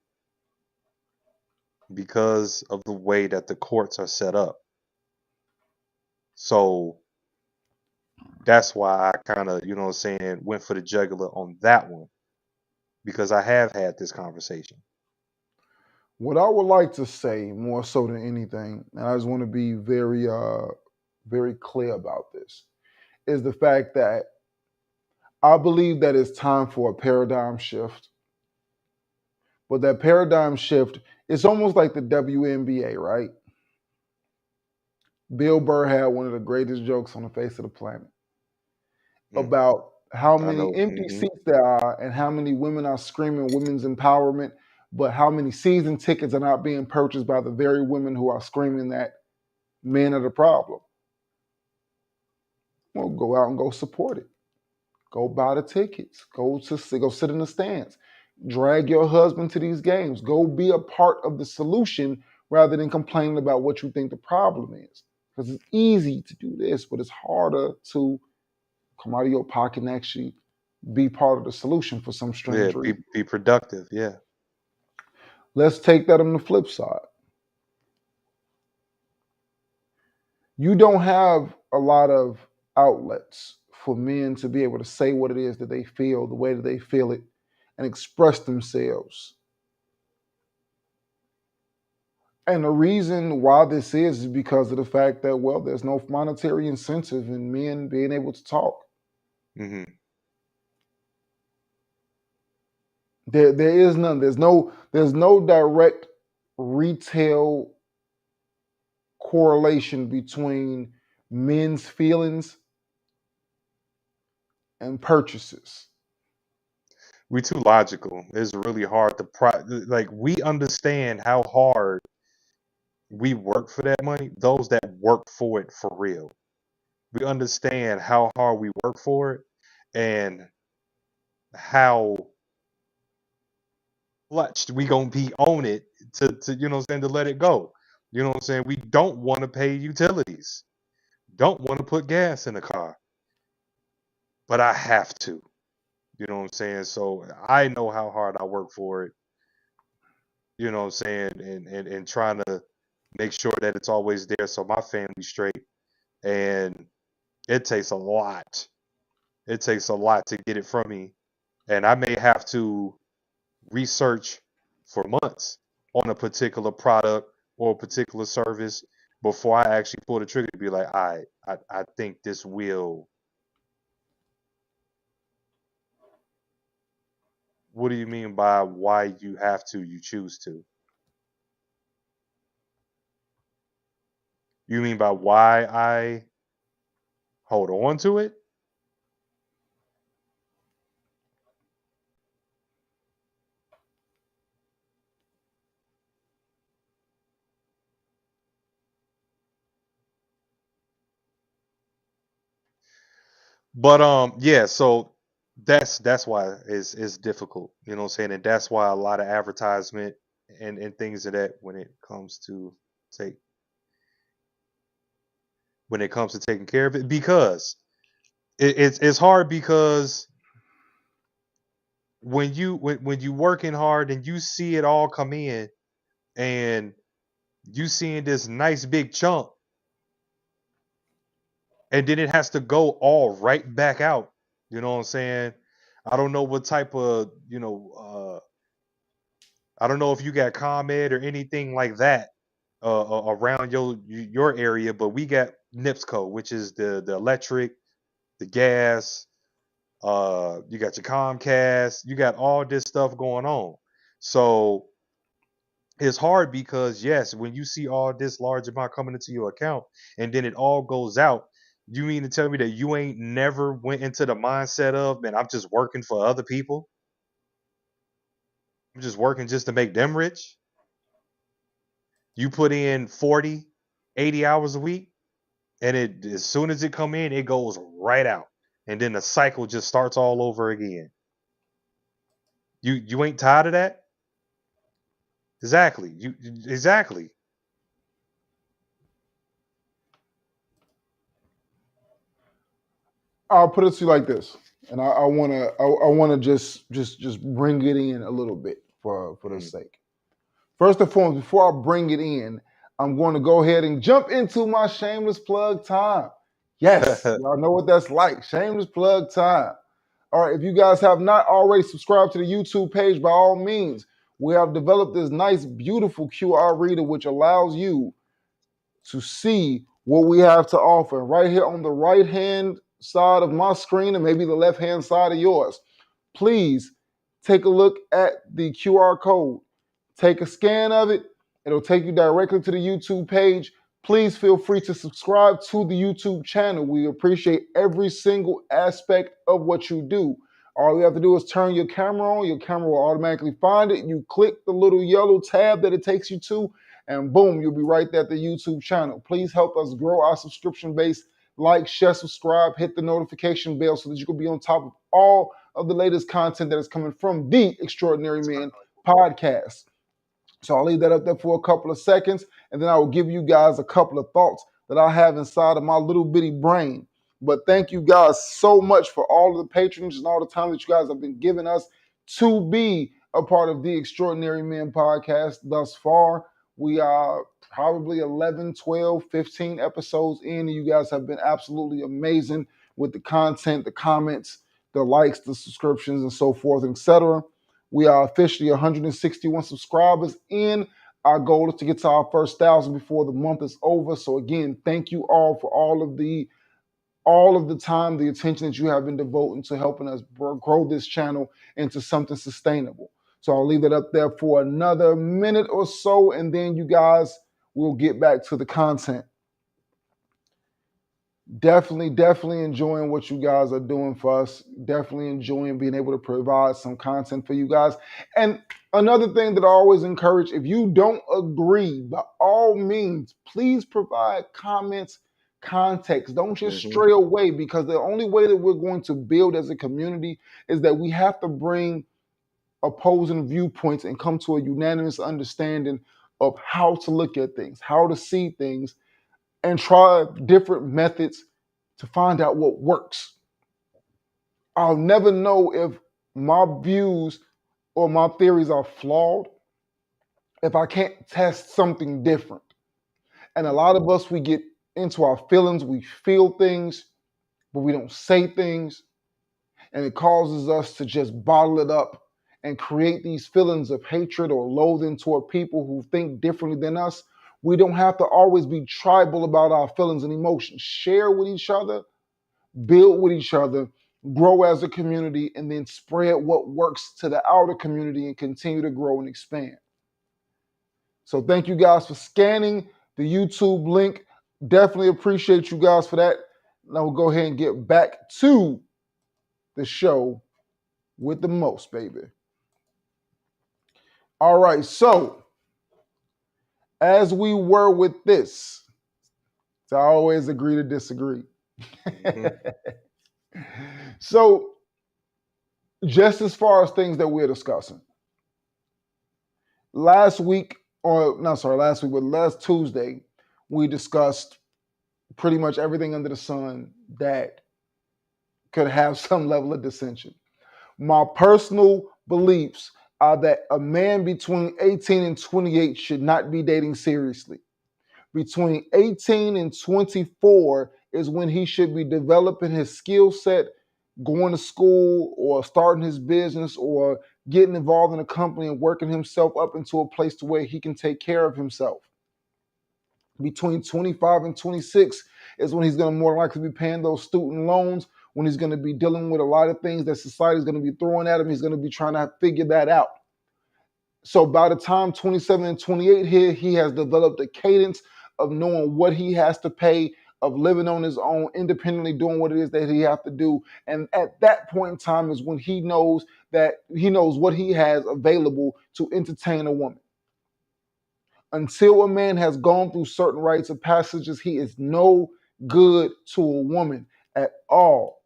because of the way that the courts are set up. So that's why I kind of, went for the jugular on that one, because I have had this conversation. What I would like to say more so than anything, and I just want to be very clear about this, is the fact that I believe that it's time for a paradigm shift. But that paradigm shift, it's almost like the WNBA, right? Bill Burr had one of the greatest jokes on the face of the planet Mm, about how I many know. empty Hmm. seats there are and how many women are screaming women's empowerment, but how many season tickets are not being purchased by the very women who are screaming that men are the problem. Well, go out and go support it. Go buy the tickets. Go sit in the stands. Drag your husband to these games. Go be a part of the solution rather than complaining about what you think the problem is. Because it's easy to do this, but it's harder to come out of your pocket and actually be part of the solution for some Yeah, strange be reason. be productive. Yeah. Let's take that on the flip side. You don't have a lot of outlets for men to be able to say what it is that they feel, the way that they feel it, and express themselves. And the reason why this is because of the fact that, well, there's no monetary incentive in men being able to talk. Hmm. There is none. There's no direct retail correlation between men's feelings and purchases. We too logical. It's really hard to like, we understand how hard we work for that money. Those that work for it for real. We understand how hard we work for it, and how clutched we gonna be on it to to let it go. You know what I'm saying? We don't want to pay utilities. Don't want to put gas in the car, but I have to. You know what I'm saying? So I know how hard I work for it. You know what I'm saying? And trying to make sure that it's always there so my family's straight. And it takes a lot. It takes a lot to get it from me. And I may have to research for months on a particular product or a particular service before I actually pull the trigger to be like, all right, I think this will. What do you mean by why you have to, you choose to? You mean by why I hold on to it? But yeah, so That's why it's difficult. You know what I'm saying? And that's why a lot of advertisement and things of that take when it comes to taking care of it, because it's hard, because when you working hard and you see it all come in, and you seeing this nice big chunk, and then it has to go all right back out. You know what I'm saying? I don't know what type of, I don't know if you got ComEd or anything like that around your area, but we got NIPSCO, which is the electric, the gas. You got your Comcast. You got all this stuff going on. So it's hard, because yes, when you see all this large amount coming into your account and then it all goes out, you mean to tell me that you ain't never went into the mindset of, man, I'm just working for other people? I'm just working just to make them rich? You put in 40, 80 hours a week, and it, as soon as it come in, it goes right out. And then the cycle just starts all over again. You ain't tired of that? Exactly. Exactly. I'll put it to you like this, and I wanna just bring it in a little bit for the Mm. sake. First and foremost, before I bring it in, I'm going to go ahead and jump into my shameless plug time. Yes, y'all know what that's like. Shameless plug time. All right, if you guys have not already subscribed to the YouTube page, by all means, we have developed this nice, beautiful QR reader which allows you to see what we have to offer. Right here on the right hand side of my screen, and maybe the left hand side of yours, please take a look at the QR code. Take a scan of it. It'll take you directly to the YouTube page. Please feel free to subscribe to the YouTube channel. We appreciate every single aspect of what you do. All you have to do is turn your camera on. Your camera will automatically find it. You click the little yellow tab that it takes you to, and boom, you'll be right there at the YouTube channel. Please help us grow our subscription base. Like, share, subscribe, hit the notification bell so that you can be on top of all of the latest content that is coming from the Extraordinary Man podcast. So I'll leave that up there for a couple of seconds, and then I will give you guys a couple of thoughts that I have inside of my little bitty brain. But thank you guys so much for all of the patronage and all the time that you guys have been giving us to be a part of the Extraordinary Men podcast thus far. We are probably 11, 12, 15 episodes in, and you guys have been absolutely amazing with the content, the comments, the likes, the subscriptions, and so forth, etc. We are officially 161 subscribers in. Our goal is to get to our first 1,000 before the month is over. So again, thank you all for all of the time, the attention that you have been devoting to helping us grow this channel into something sustainable. So I'll leave it up there for another minute or so, and then you guys will get back to the content. Definitely enjoying what you guys are doing for us. Definitely enjoying being able to provide some content for you guys. And another thing that I always encourage, if you don't agree, by all means, please provide comments, context. Don't just Mm-hmm. stray away, because the only way that we're going to build as a community is that we have to bring opposing viewpoints and come to a unanimous understanding of how to look at things, how to see things, and try different methods to find out what works. I'll never know if my views or my theories are flawed if I can't test something different. And a lot of us, we get into our feelings, we feel things, but we don't say things. And it causes us to just bottle it up and create these feelings of hatred or loathing toward people who think differently than us. We don't have to always be tribal about our feelings and emotions. Share with each other, build with each other, grow as a community, and then spread what works to the outer community and continue to grow and expand. So thank you guys for scanning the YouTube link. Definitely appreciate you guys for that. Now we'll go ahead and get back to the show with the most, baby. All right, so as we were with this, so I always agree to disagree. Mm-hmm. So Just as far as things that we're discussing. Last week, or not sorry, last week, but last Tuesday, we discussed pretty much everything under the sun that could have some level of dissension. My personal beliefs are that a man between 18 and 28 should not be dating seriously. Between 18 and 24 is when he should be developing his skill set, going to school or starting his business or getting involved in a company and working himself up into a place to where he can take care of himself. Between 25 and 26 is when he's going to more likely be paying those student loans, when he's going to be dealing with a lot of things that society is going to be throwing at him. He's going to be trying to figure that out. So by the time 27 and 28 here, he has developed a cadence of knowing what he has to pay, of living on his own, independently doing what it is that he has to do. And at that point in time is when he knows what he has available to entertain a woman. Until a man has gone through certain rites of passages, he is no good to a woman at all.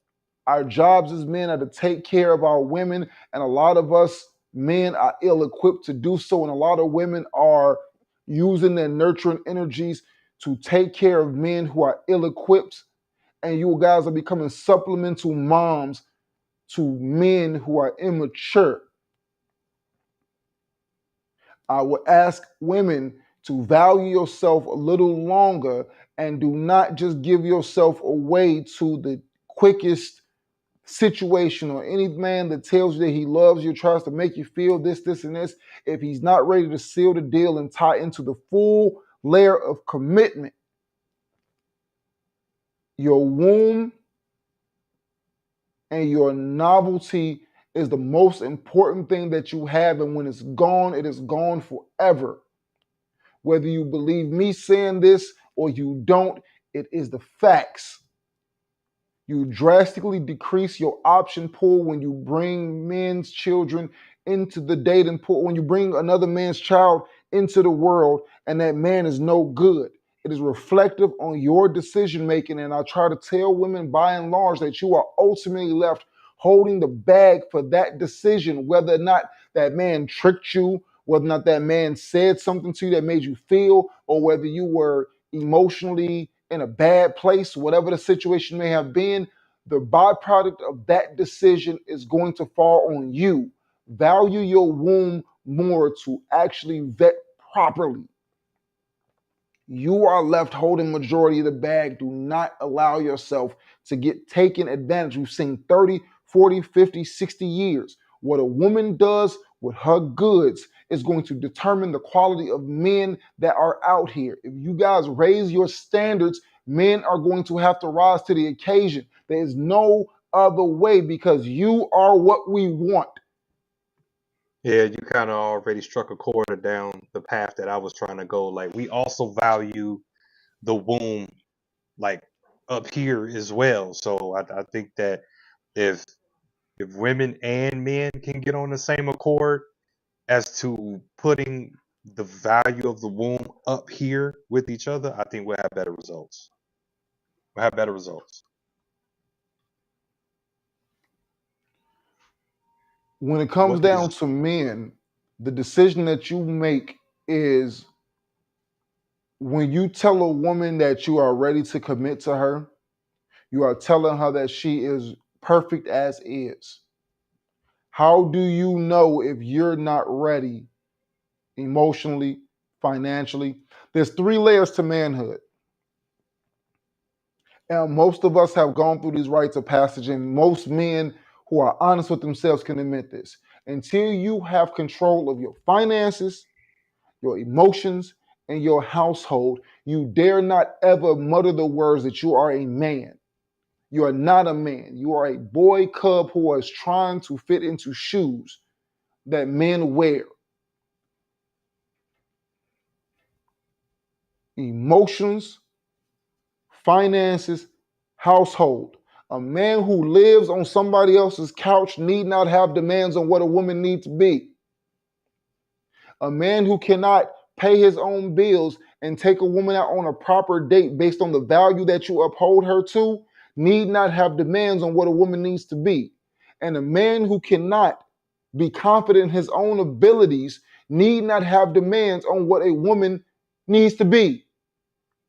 Our jobs as men are to take care of our women, and a lot of us men are ill equipped to do so, and a lot of women are using their nurturing energies to take care of men who are ill equipped, and you guys are becoming supplemental moms to men who are immature. I would ask women to value yourself a little longer and do not just give yourself away to the quickest situation or any man that tells you that he loves you, tries to make you feel this, this, and this. If he's not ready to seal the deal and tie into the full layer of commitment, your womb and your novelty is the most important thing that you have. And when it's gone, it is gone forever. Whether you believe me saying this or you don't, it is the facts. You drastically decrease your option pool when you bring men's children into the dating pool, when you bring another man's child into the world and that man is no good. It is reflective on your decision making. And I try to tell women by and large that you are ultimately left holding the bag for that decision, whether or not that man tricked you, whether or not that man said something to you that made you feel, or whether you were emotionally in a bad place, whatever the situation may have been, the byproduct of that decision is going to fall on you. Value your womb more to actually vet properly. You are left holding majority of the bag. Do not allow yourself to get taken advantage. We've seen 30, 40, 50, 60 years. What a woman does with her goods is going to determine the quality of men that are out here. If you guys raise your standards, men are going to have to rise to the occasion. There is no other way because you are what we want. Yeah, you kind of already struck a chord down the path that I was trying to go. Like, we also value the womb, like, up here as well. So I think that if women and men can get on the same accord as to putting the value of the womb up here with each other, I think we'll have better results. We'll have better results. When it comes What is down to men, the decision that you make is when you tell a woman that you are ready to commit to her, you are telling her that she is perfect as is. How do you know if you're not ready emotionally, financially? There's three layers to manhood. And most of us have gone through these rites of passage, and most men who are honest with themselves can admit this. Until you have control of your finances, your emotions, and your household, you dare not ever mutter the words that you are a man. You are not a man. You are a boy cub who is trying to fit into shoes that men wear. Emotions, finances, household. A man who lives on somebody else's couch need not have demands on what a woman needs to be. A man who cannot pay his own bills and take a woman out on a proper date based on the value that you uphold her to need not have demands on what a woman needs to be. And a man who cannot be confident in his own abilities need not have demands on what a woman needs to be.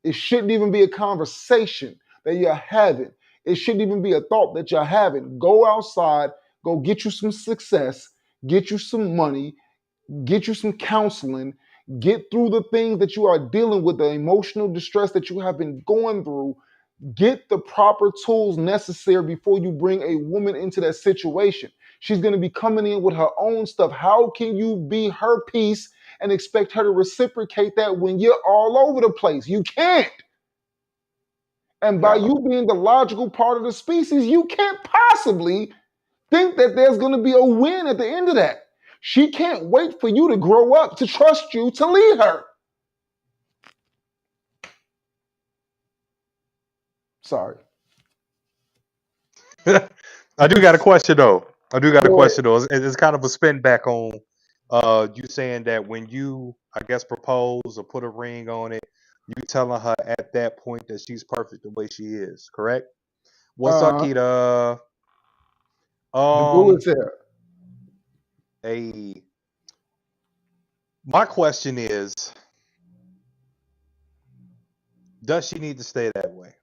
It shouldn't even be a conversation that you're having. It shouldn't even be a thought that you're having. Go outside, go get you some success, get you some money, get you some counseling, get through the things that you are dealing with, the emotional distress that you have been going through. Get the proper tools necessary before you bring a woman into that situation. She's going to be coming in with her own stuff. How can you be her piece and expect her to reciprocate that when you're all over the place? You can't. And by No. you being the logical part of the species, you can't possibly think that there's going to be a win at the end of that. She can't wait for you to grow up to trust you to lead her. Sorry. I do got a question though. Go ahead. It's kind of a spin back on you saying that when you, I guess, propose or put a ring on it, you telling her at that point that she's perfect the way she is, correct? What's up, Uh-huh. Keita? The boo Um, is here. my question is, does she need to stay that way?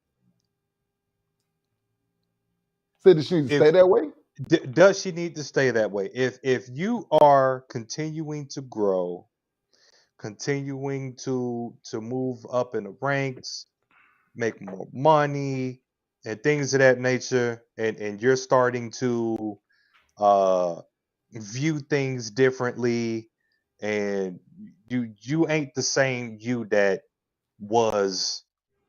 Said that she needs to stay If that way. does she need to stay that way? If you are continuing to grow, continuing to move up in the ranks, make more money, and things of that nature, and you're starting to uh, view things differently, and you ain't the same you that was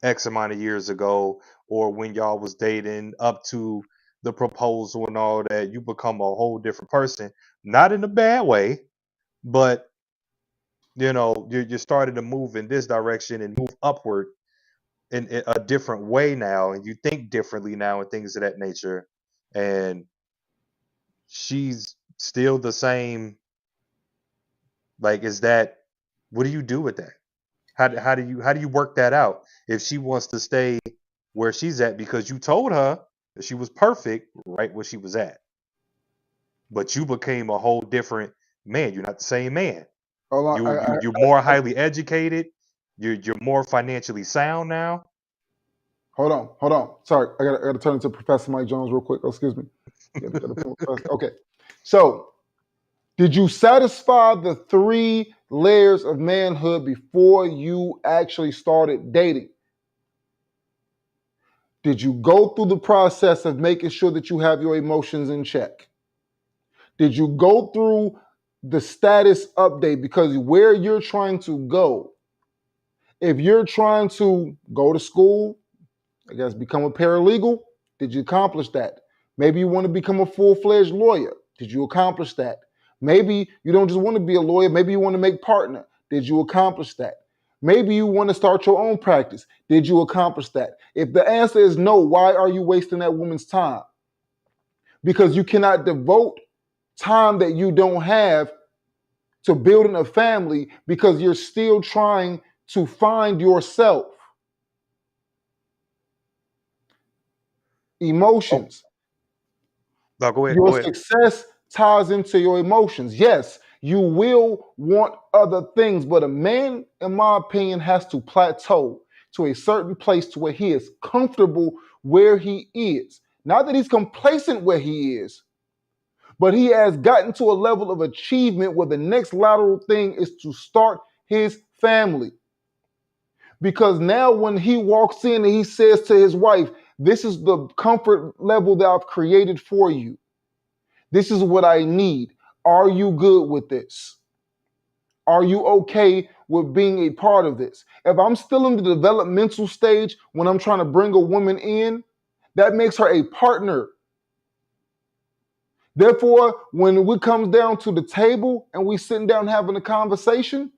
X amount of years ago, or when y'all was dating up to the proposal and all that. You become a whole different person, not in a bad way, but you're starting to move in this direction and move upward in a different way now, and you think differently now and things of that nature. And she's still the same. Like, is that, what do you do with that? How do you work that out if she wants to stay where she's at because you told her that she was perfect right where she was at, but you became a whole different man. You're not the same man. Hold on. You're more highly educated. You're more financially sound now. Hold on. Hold on. Sorry, I gotta turn into Professor Mike Jones real quick. Oh, excuse me. Gotta pull Professor- Okay. So, did you satisfy the 3 layers of manhood before you actually started dating? Did you go through the process of making sure that you have your emotions in check? Did you go through the status update? Because where you're trying to go, if you're trying to go to school, I guess become a paralegal, did you accomplish that? Maybe you want to become a full-fledged lawyer. Did you accomplish that? Maybe you don't just want to be a lawyer, maybe you want to make partner. Did you accomplish that? Maybe you want to start your own practice. Did you accomplish that? If the answer is no, why are you wasting that woman's time? Because you cannot devote time that you don't have to building a family because you're still trying to find yourself. Oh, Emotions. no, go ahead. Your Go ahead. success ties into your emotions. Yes, you will want other things, but a man, in my opinion, has to plateau to a certain place to where he is comfortable where he is. Not that he's complacent where he is, but he has gotten to a level of achievement where the next lateral thing is to start his family. Because now, when he walks in and he says to his wife, "This is the comfort level that I've created for you. This is what I need. Are you good with this? Are you okay with being a part of this?" If I'm still in the developmental stage when I'm trying to bring a woman in, that makes her a partner. Therefore, when it comes down to the table and we sitting down having a conversation,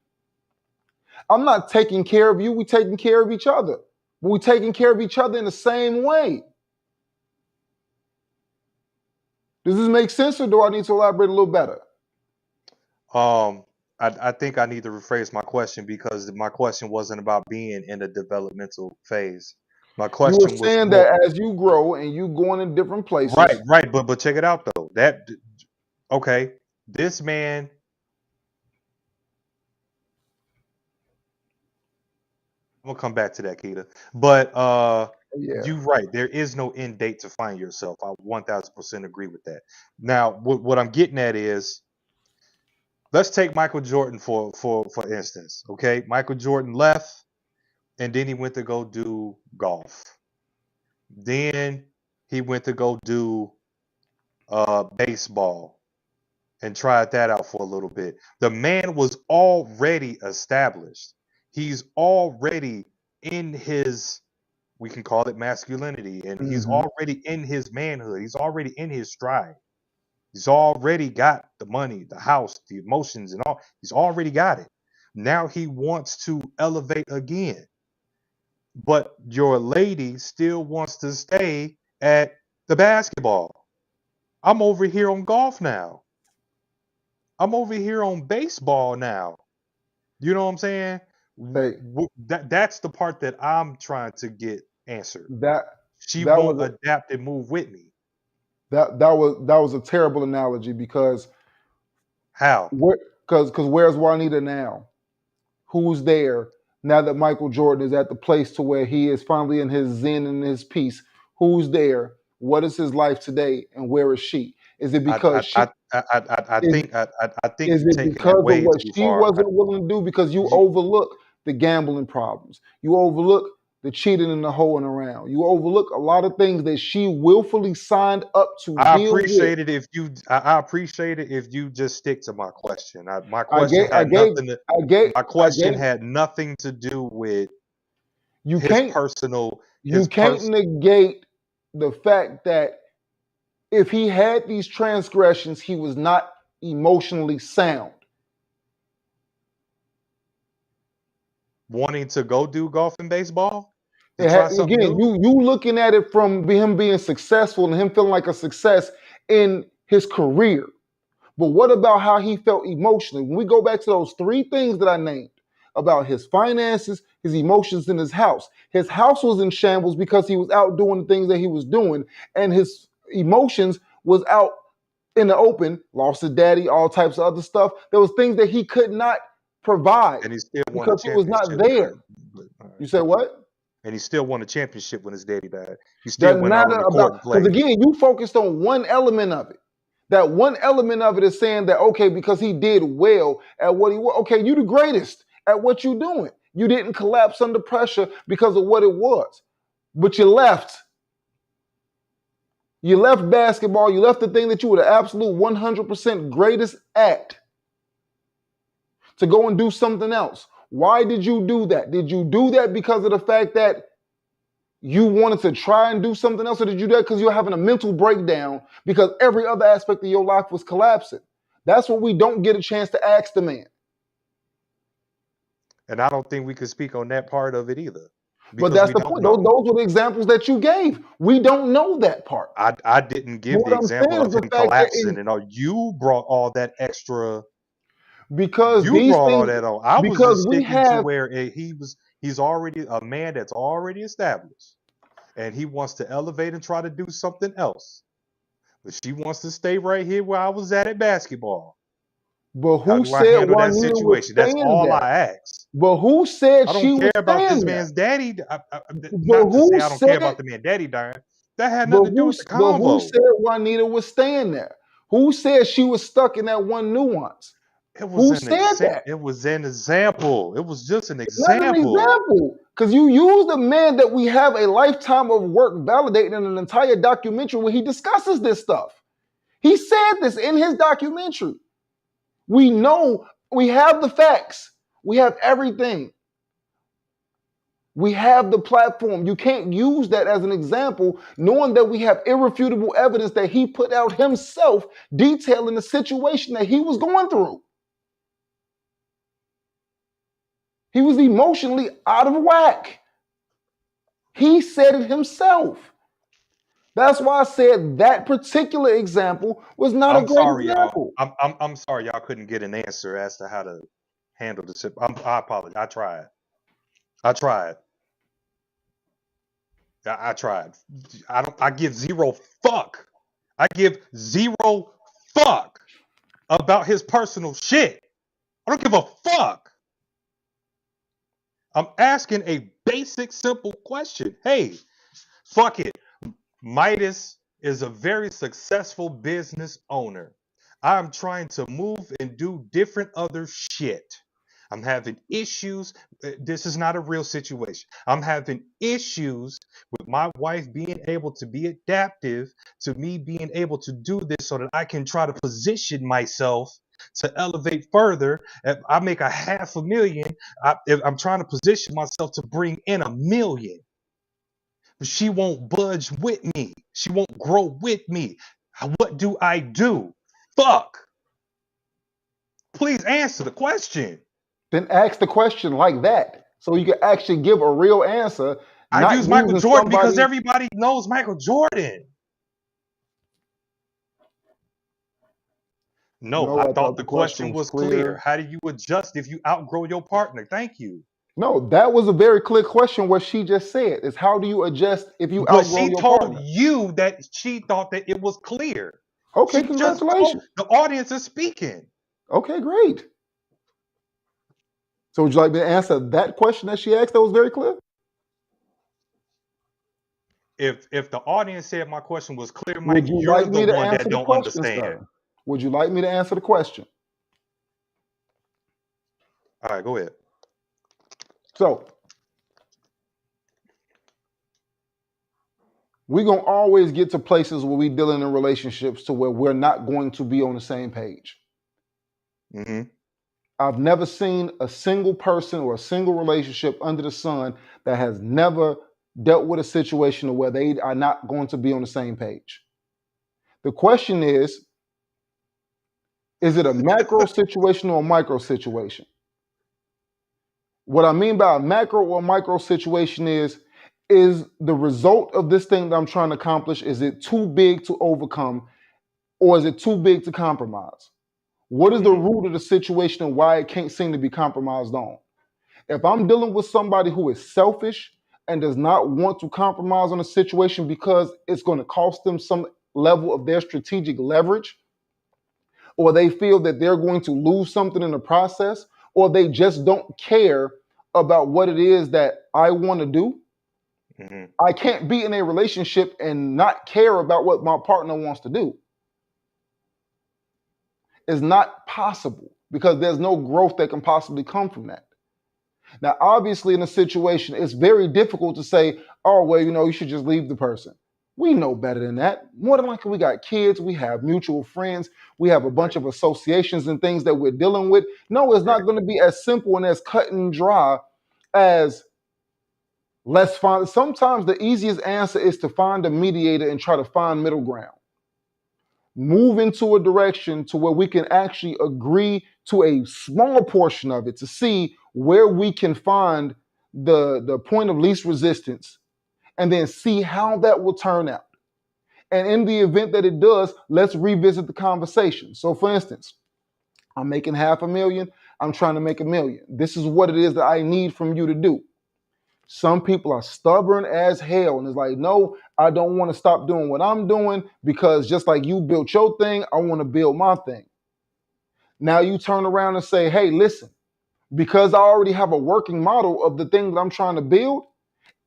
I'm not taking care of you. We taking care of each other. But we taking care of each other in the same way. Does this make sense, or do I need to elaborate a little better? Um, I think I need to rephrase my question because my question wasn't about being in a developmental phase. My You were question was saying more that as you grow and you going in different right, places. right. But check it out though. Okay, this man. I'm gonna come back to that, Keita. But Yeah. you're right. There is no end date to find yourself. I 1000% agree with that. Now, what I'm getting at is, let's take Michael Jordan for instance. Okay, Michael Jordan left, and then he went to go do golf. Then he went to go do baseball and tried that out for a little bit. The man was already established. He's already in his, we can call it masculinity, and he's Hmm. already in his manhood. He's already in his stride. He's already got the money, the house, the emotions, and all. He's already got it. Now he wants to elevate again. But your lady still wants to stay at the basketball. I'm over here on golf now. I'm over here on baseball now. You know what I'm saying? Hey, That's the part that I'm trying to get answered. that She that won't was a adapt and move with me. that was a terrible analogy because How? where's Juanita now? Who's there now that Michael Jordan is at the place to where he is finally in his zen and his peace? Who's there? What is his life today, and where is she? Is it I because I she I I is think I think is you're it taking that because of way what too she far. wasn't willing to do? Because you You, overlook the gambling problems. You overlook the cheating and the hoeing around. You overlook a lot of things that she willfully signed up to I deal with. appreciate it if you. I appreciate it if you just stick to my question. My I question gave, I had gave, nothing to. I gave, My I question gave. had nothing to do with You his can't, personal. you can't negate the fact that if he had these transgressions, he was not emotionally sound. Wanting to go do golf and baseball to It try something again, new. you looking at it from him being successful and him feeling like a success in his career. But what about how he felt emotionally? When we go back to those three things that I named about his finances, his emotions, and his house was in shambles because he was out doing the things that he was doing, and his emotions was out in the open, lost his daddy, all types of other stuff. There was things that he could not provide And he still won a because he was not championship. there. But, all You right. said what? And he still won a championship when his daddy died. He still Doesn't went out on matter the about court and because played. again, you focused on one element of it. That one element of it is saying that okay, because he did well at what he was. Okay, you the greatest at what you doing. You didn't collapse under pressure because of what it was, but you left. You left basketball. You left the thing that you were the absolute 100% greatest at to go and do something else. Why did you do that? Did you do that because of the fact that you wanted to try and do something else, or did you do that because you're having a mental breakdown because every other aspect of your life was collapsing? That's what we don't get a chance to ask the man. And I don't think we could speak on that part of it either, But because that's we the don't point. Those, know. those were the examples that you gave. We don't know that part. I didn't But give the what I'm example saying is of the him fact that collapsing and all. You brought all that extra. because You these brought all things, that on. I was because just we sticking to have, where he's already a man that's already established, and he wants to elevate and try to do something else. But she wants to stay right here where I was at basketball. but How who do I said handle that Juanita was situation? That's staying all there? I ask. But who said I she don't care was about this staying there? man's daddy. But Not to who say I don't care about said the man daddy dying. That had But nothing to do who with the but who convo. said Juanita was staying there? Who said she was stuck in that one nuance? It was Who an said example. that? It was an example. It was just an It's not an example. example. Because you use the man that we have a lifetime of work validating in an entire documentary where he discusses this stuff. He said this in his documentary. We know we have the facts. We have everything. We have the platform. You can't use that as an example, knowing that we have irrefutable evidence that he put out himself detailing the situation that he was going through. He was emotionally out of whack. He said it himself. That's why I said that particular example was not a I'm great sorry, y'all. example. I'm sorry y'all couldn't get an answer as to how to handle this. I apologize. I tried. I tried. I tried. I give zero fuck I give zero fuck about his personal shit. I don't give a fuck. I'm asking a basic, simple question. Hey, fuck it. Midas is a very successful business owner. I'm trying to move and do different other shit. I'm having issues. This is not a real situation. I'm having issues with my wife being able to be adaptive to me being able to do this so that I can try to position myself to elevate further. If I make a $500,000, if I'm trying to position myself to bring in $1 million. But she won't budge with me. She won't grow with me. What do I do? Fuck. Please answer the question. Then ask the question like that, so you can actually give a real answer, I not use Michael using Jordan because somebody. everybody knows Michael Jordan. No, No, I I thought thought the the question question was was clear. clear. How do you adjust if you outgrow your partner? Thank you. No, that was a very clear question. What she just said is, how do you adjust if you But outgrow she your told partner? you that she thought that it was clear. Okay, She just told congratulations. the audience is speaking. Okay, great. So would you like me to answer that question that she asked? That was very clear. If the audience said my question was clear, Mike, Would you you're like the me to one that answer the don't question, understand. sir? Would you like me to answer the question? All right, go ahead. So we're gonna always get to places where we dealing in relationships to where we're not going to be on the same page. Mm-hmm. I've never seen a single person or a single relationship under the sun that has never dealt with a situation where they are not going to be on the same page. The question is it a macro situation or a micro situation? What I mean by a macro or micro situation is the result of this thing that I'm trying to accomplish, is it too big to overcome, or is it too big to compromise? What is the Mm-hmm. root of the situation and why it can't seem to be compromised on? If I'm dealing with somebody who is selfish and does not want to compromise on a situation because it's going to cost them some level of their strategic leverage, or they feel that they're going to lose something in the process, or they just don't care about what it is that I want to do, Mm-hmm. I can't be in a relationship and not care about what my partner wants to do. It's not possible, because there's no growth that can possibly come from that. Now, obviously, in a situation, it's very difficult to say, oh, well, you should just leave the person. We know better than that. More than likely, we got kids, we have mutual friends, we have a bunch Right. of associations and things that we're dealing with. No, it's not Right. going to be as simple and as cut and dry as let's find. Sometimes the easiest answer is to find a mediator and try to find middle ground. Move into a direction to where we can actually agree to a small portion of it to see where we can find the point of least resistance, and then see how that will turn out. And in the event that it does, let's revisit the conversation. So for instance, I'm making $500,000, I'm trying to make $1 million. This is what it is that I need from you to do. Some people are stubborn as hell and it's like, no, I don't want to stop doing what I'm doing, because just like you built your thing, I want to build my thing. Now you turn around and say, hey, listen, because I already have a working model of the thing that I'm trying to build,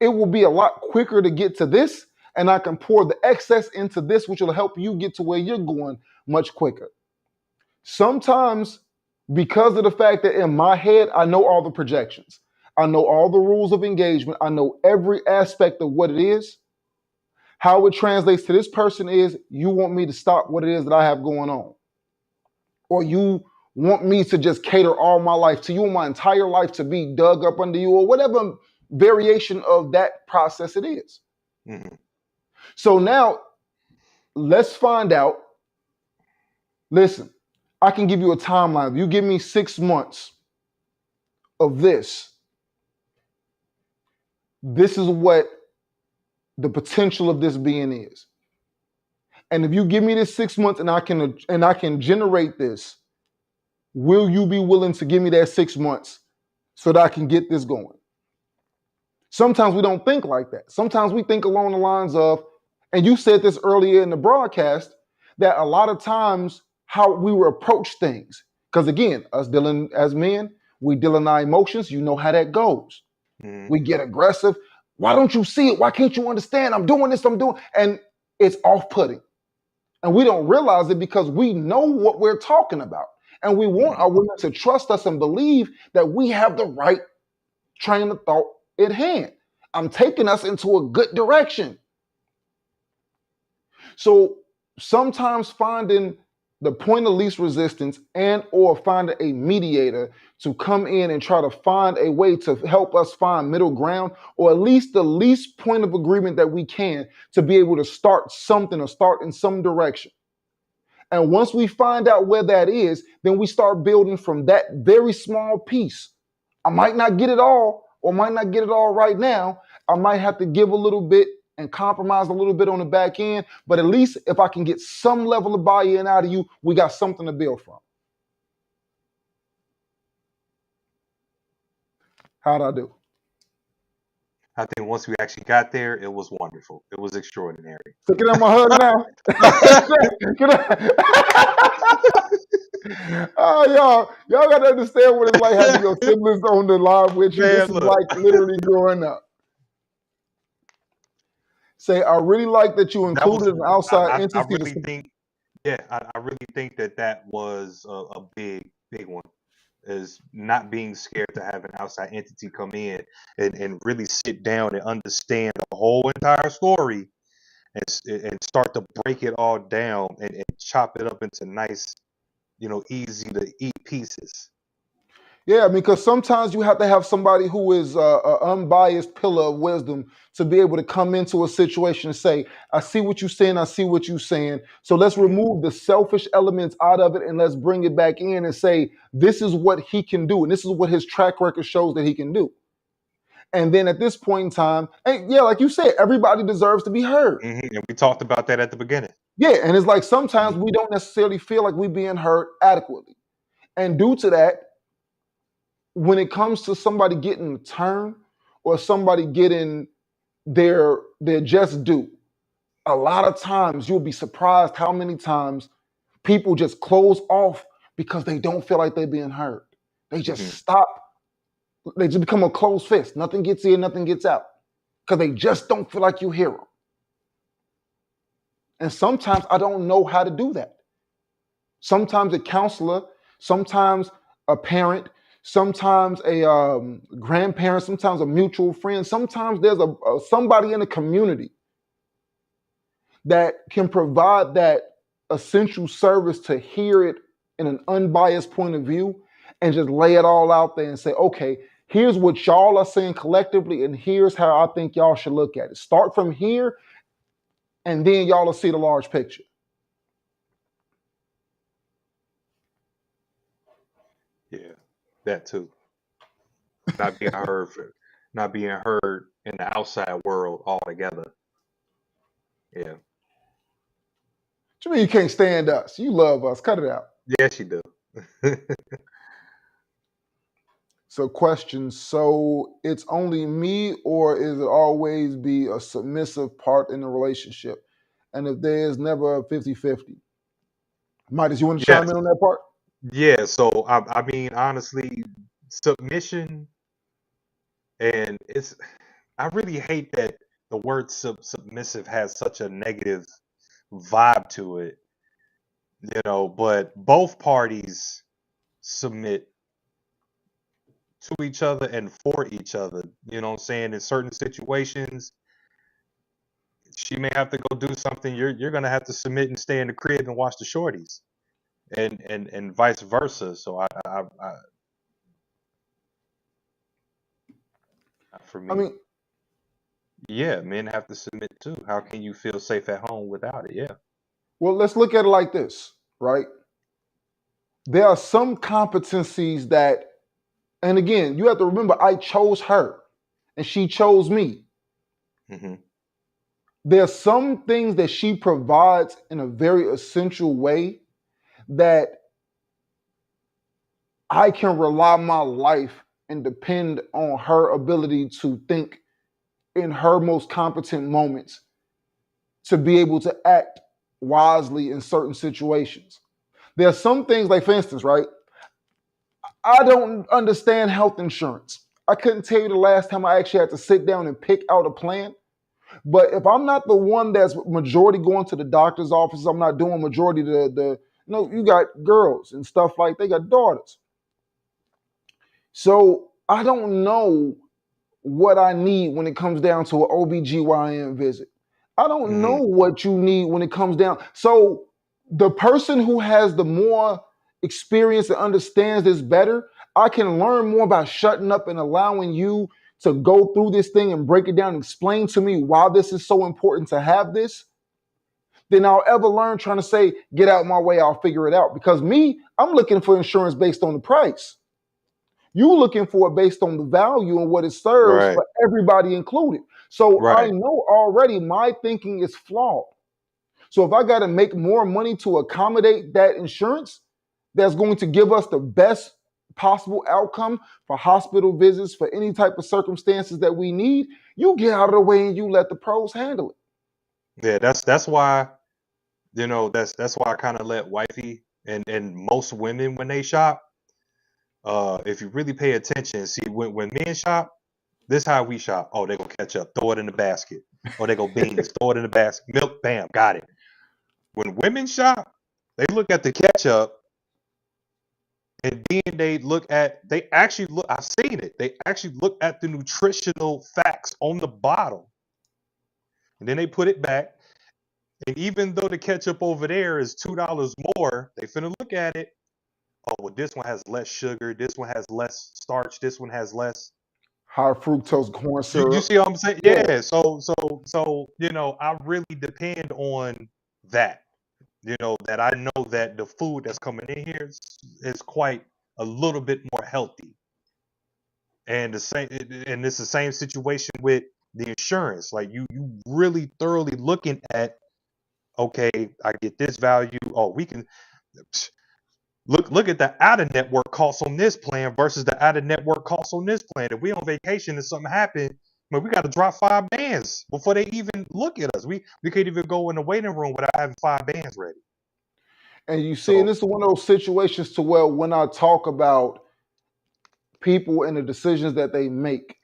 it will be a lot quicker to get to this, and I can pour the excess into this, which will help you get to where you're going much quicker. Sometimes, because of the fact that in my head, I know all the projections, I know all the rules of engagement, I know every aspect of what it is, how it translates to this person is, you want me to stop what it is that I have going on. Or you want me to just cater all my life to you, and my entire life to be dug up under you, or whatever variation of that process it is. Mm-hmm. So now let's find out. Listen, I can give you a timeline. If you give me 6 months of this is what the potential of this being is. And if you give me this 6 months and I can generate this, will you be willing to give me that 6 months so that I can get this going? Sometimes we don't think like that. Sometimes we think along the lines of, and you said this earlier in the broadcast, that a lot of times how we will approach things. Because again, us dealing as men, we deal in our emotions. You know how that goes. Mhm. We get aggressive. Why don't you see it? Why can't you understand? I'm doing this, I'm doing, and it's off-putting. And we don't realize it because we know what we're talking about. And we want Mhm. our women to trust us and believe that we have the right train of thought at hand. I'm taking us into a good direction. So sometimes finding the point of least resistance and or finding a mediator to come in and try to find a way to help us find middle ground, or at least the least point of agreement that we can, to be able to start something or start in some direction. And once we find out where that is, then we start building from that very small piece. I might not get it all, or might not get it all right now. I might have to give a little bit and compromise a little bit on the back end. But at least if I can get some level of buy-in out of you, we got something to build from. How'd I do? I think once we actually got there, it was wonderful. It was extraordinary. So can I have my hug now? Can oh, y'all got to understand what it's like having your siblings on the live with you. This Man, is look, like literally growing up. Say, I really like that you that was included an outside I entity really to. think, yeah, I really think that was a big one. Is not being scared to have an outside entity come in and really sit down and understand the whole entire story and start to break it all down and chop it up into nice, easy to eat pieces. Yeah, because sometimes you have to have somebody who is an unbiased pillar of wisdom to be able to come into a situation and say, I see what you're saying, I see what you're saying. So let's Mhm. remove the selfish elements out of it and let's bring it back in and say, this is what he can do. And this is what his track record shows that he can do. And then at this point in time, and yeah, like you said, everybody deserves to be heard. And we talked about that at the beginning. Yeah, and it's like sometimes Mhm. we don't necessarily feel like we're being heard adequately. And due to that, when it comes to somebody getting a turn or somebody getting their just due, a lot of times you'll be surprised how many times people just close off because they don't feel like they're being heard. They just Mhm. stop. They just become a closed fist. Nothing gets in, nothing gets out because they just don't feel like you hear them. And sometimes I don't know how to do that. Sometimes a counselor, sometimes a parent, sometimes a grandparent, sometimes a mutual friend, sometimes there's a somebody in the community that can provide that essential service to hear it in an unbiased point of view and just lay it all out there and say, okay, here's what y'all are saying collectively, and here's how I think y'all should look at it. Start from here, and then y'all will see the large picture. Yeah, that too. Not being heard not being heard in the outside world altogether. Yeah. What you mean you can't stand us? You love us. Cut it out. Yes, you do. So, question. So, it's only me, or is it always be a submissive part in the relationship? And if there is never a 50-50? Midas, you want to chime Yes. in on that part? Yeah. So I mean, honestly, submission and I really hate that the word submissive has such a negative vibe to it, but both parties submit to each other and for each other. You know what I'm saying? In certain situations, she may have to go do something. You're gonna have to submit and stay in the crib and watch the shorties, and vice versa. So for I me, mean, yeah, men have to submit too. How can you feel safe at home without it? Yeah. well, let's look at it like this, right? There are some competencies that, and again, you have to remember, I chose her and she chose me. Hmm. There are some things that she provides in a very essential way that I can rely my life and depend on her ability to think in her most competent moments to be able to act wisely in certain situations. There are some things, like for instance, right? I don't understand health insurance. I couldn't tell you the last time I actually had to sit down and pick out a plan. But if I'm not the one that's majority going to the doctor's office, I'm not doing majority the you got girls and stuff like they got daughters. So I don't know what I need when it comes down to an OBGYN visit. I don't know Hmm. what you need when it comes down. So the person who has the more experience and understands this better, I can learn more about shutting up and allowing you to go through this thing and break it down and explain to me why this is so important to have this than I'll ever learn trying to say, get out my way, I'll figure it out. Because me, I'm looking for insurance based on the price. You looking for it based on the value and what it serves Right. for everybody included. So I Right. know already my thinking is flawed. So if I got to make more money to accommodate that insurance, that's going to give us the best possible outcome for hospital visits, for any type of circumstances that we need, you get out of the way and you let the pros handle it. Yeah. That's why that's why I kind of let wifey and most women when they shop. If you really pay attention, see when men shop, this how we shop. Oh, they go ketchup, throw it in the basket. Oh, they go beans, throw it in the basket. Milk, bam, got it. When women shop, they look at the ketchup and then they actually look, I've seen it. They actually look at the nutritional facts on the bottle. And then they put it back. And even though the ketchup over there is $2 more, they finna look at it. Oh, well, this one has less sugar. This one has less starch. This one has less. High fructose corn You syrup. see what I'm saying? Yeah. Yeah. So I really depend on that. That I know that the food that's coming in here is quite a little bit more healthy. And it's the same situation with the insurance. Like you really thoroughly looking at, okay, I get this value. Oh, we can look at the out of network costs on this plan versus the out of network costs on this plan. If we on vacation and something happened, man, we got to drop 5 bands before they even look at us. We can't even go in the waiting room without having 5 bands ready. And you see, and So this is one of those situations to where when I talk about people and the decisions that they make,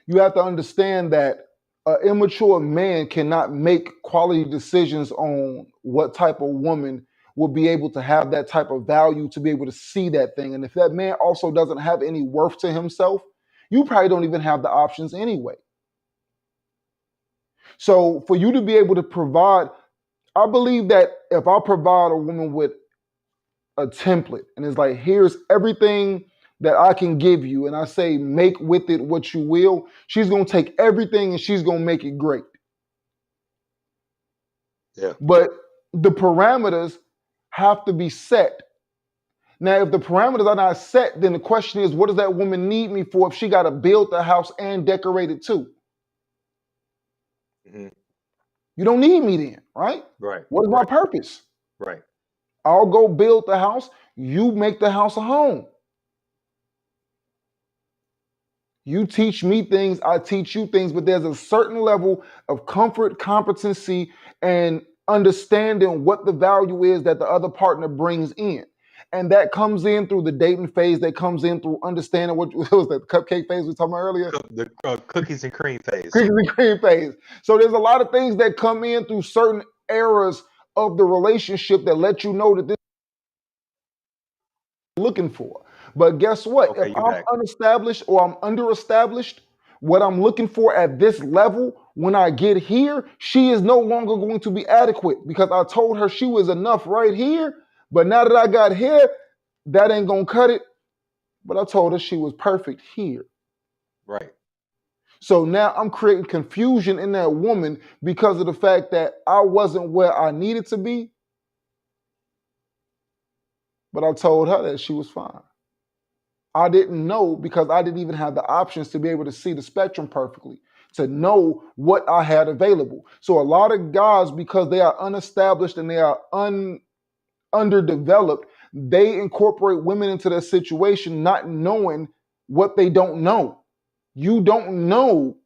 you have to understand that an immature man cannot make quality decisions on what type of woman will be able to have that type of value to be able to see that thing. And if that man also doesn't have any worth to himself, you probably don't even have the options anyway. So for you to be able to provide, I believe that if I provide a woman with a template and it's like, here's everything that I can give you, and I say, make with it what you will, she's gonna take everything and she's gonna make it great. yeah, But the parameters have to be set. Now, if the parameters are not set, then the question is, what does that woman need me for if she got to build the house and decorate it too? hmm You don't need me then, right? right, What is my right, purpose? right, I'll go build the house. You make the house a home. You teach me things, I teach you things, but there's a certain level of comfort, competency, and understanding what the value is that the other partner brings in. And that comes in through the dating phase, that comes in through understanding what was that cupcake phase we were talking about earlier? the cookies and cream phase. Cookies and cream phase. So there's a lot of things that come in through certain eras of the relationship that let you know that this is looking for. But guess what? If Okay, you I'm back. unestablished or I'm underestablished, what I'm looking for at this level, when I get here, she is no longer going to be adequate because I told her she was enough right here. But now that I got here, that ain't gonna cut it. But I told her she was perfect here. Right. So now I'm creating confusion in that woman because of the fact that I wasn't where I needed to be, but I told her that she was fine. I didn't know because I didn't even have the options to be able to see the spectrum perfectly, to know what I had available. So a lot of guys, because they are unestablished and they are underdeveloped, they incorporate women into their situation not knowing what they don't know. You don't know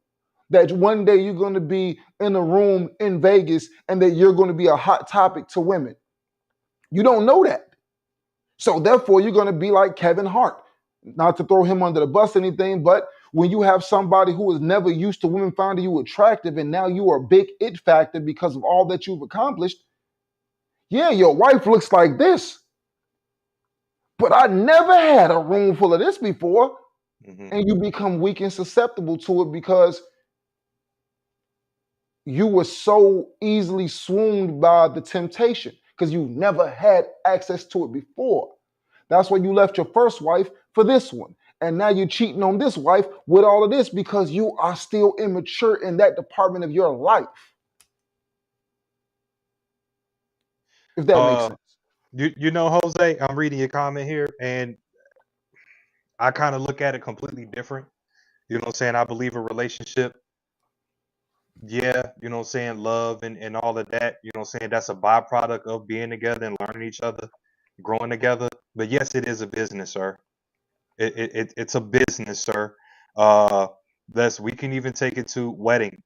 that one day you're going to be in a room in Vegas and that you're going to be a hot topic to women. You don't know that. So therefore, you're going to be like Kevin Hart. Not to throw him under the bus or anything, but when you have somebody who was never used to women finding you attractive and now you are a big it factor because of all that you've accomplished, yeah, your wife looks like this, but I never had a room full of this before. Hmm. And you become weak and susceptible to it because you were so easily swooned by the temptation because you never had access to it before. That's why you left your first wife for this one. And now you're cheating on this wife with all of this because you are still immature in that department of your life. If that makes Uh, sense. you know, Jose, I'm reading your comment here, and I kind of look at it completely different. You know what I'm saying? I believe a relationship, yeah, you know what I'm saying, love and all of that, you know what I'm saying, that's a byproduct of being together and learning each other, growing together. But yes, it is a business, sir. It's a business, sir. Uh, that's we can even take it to wedding.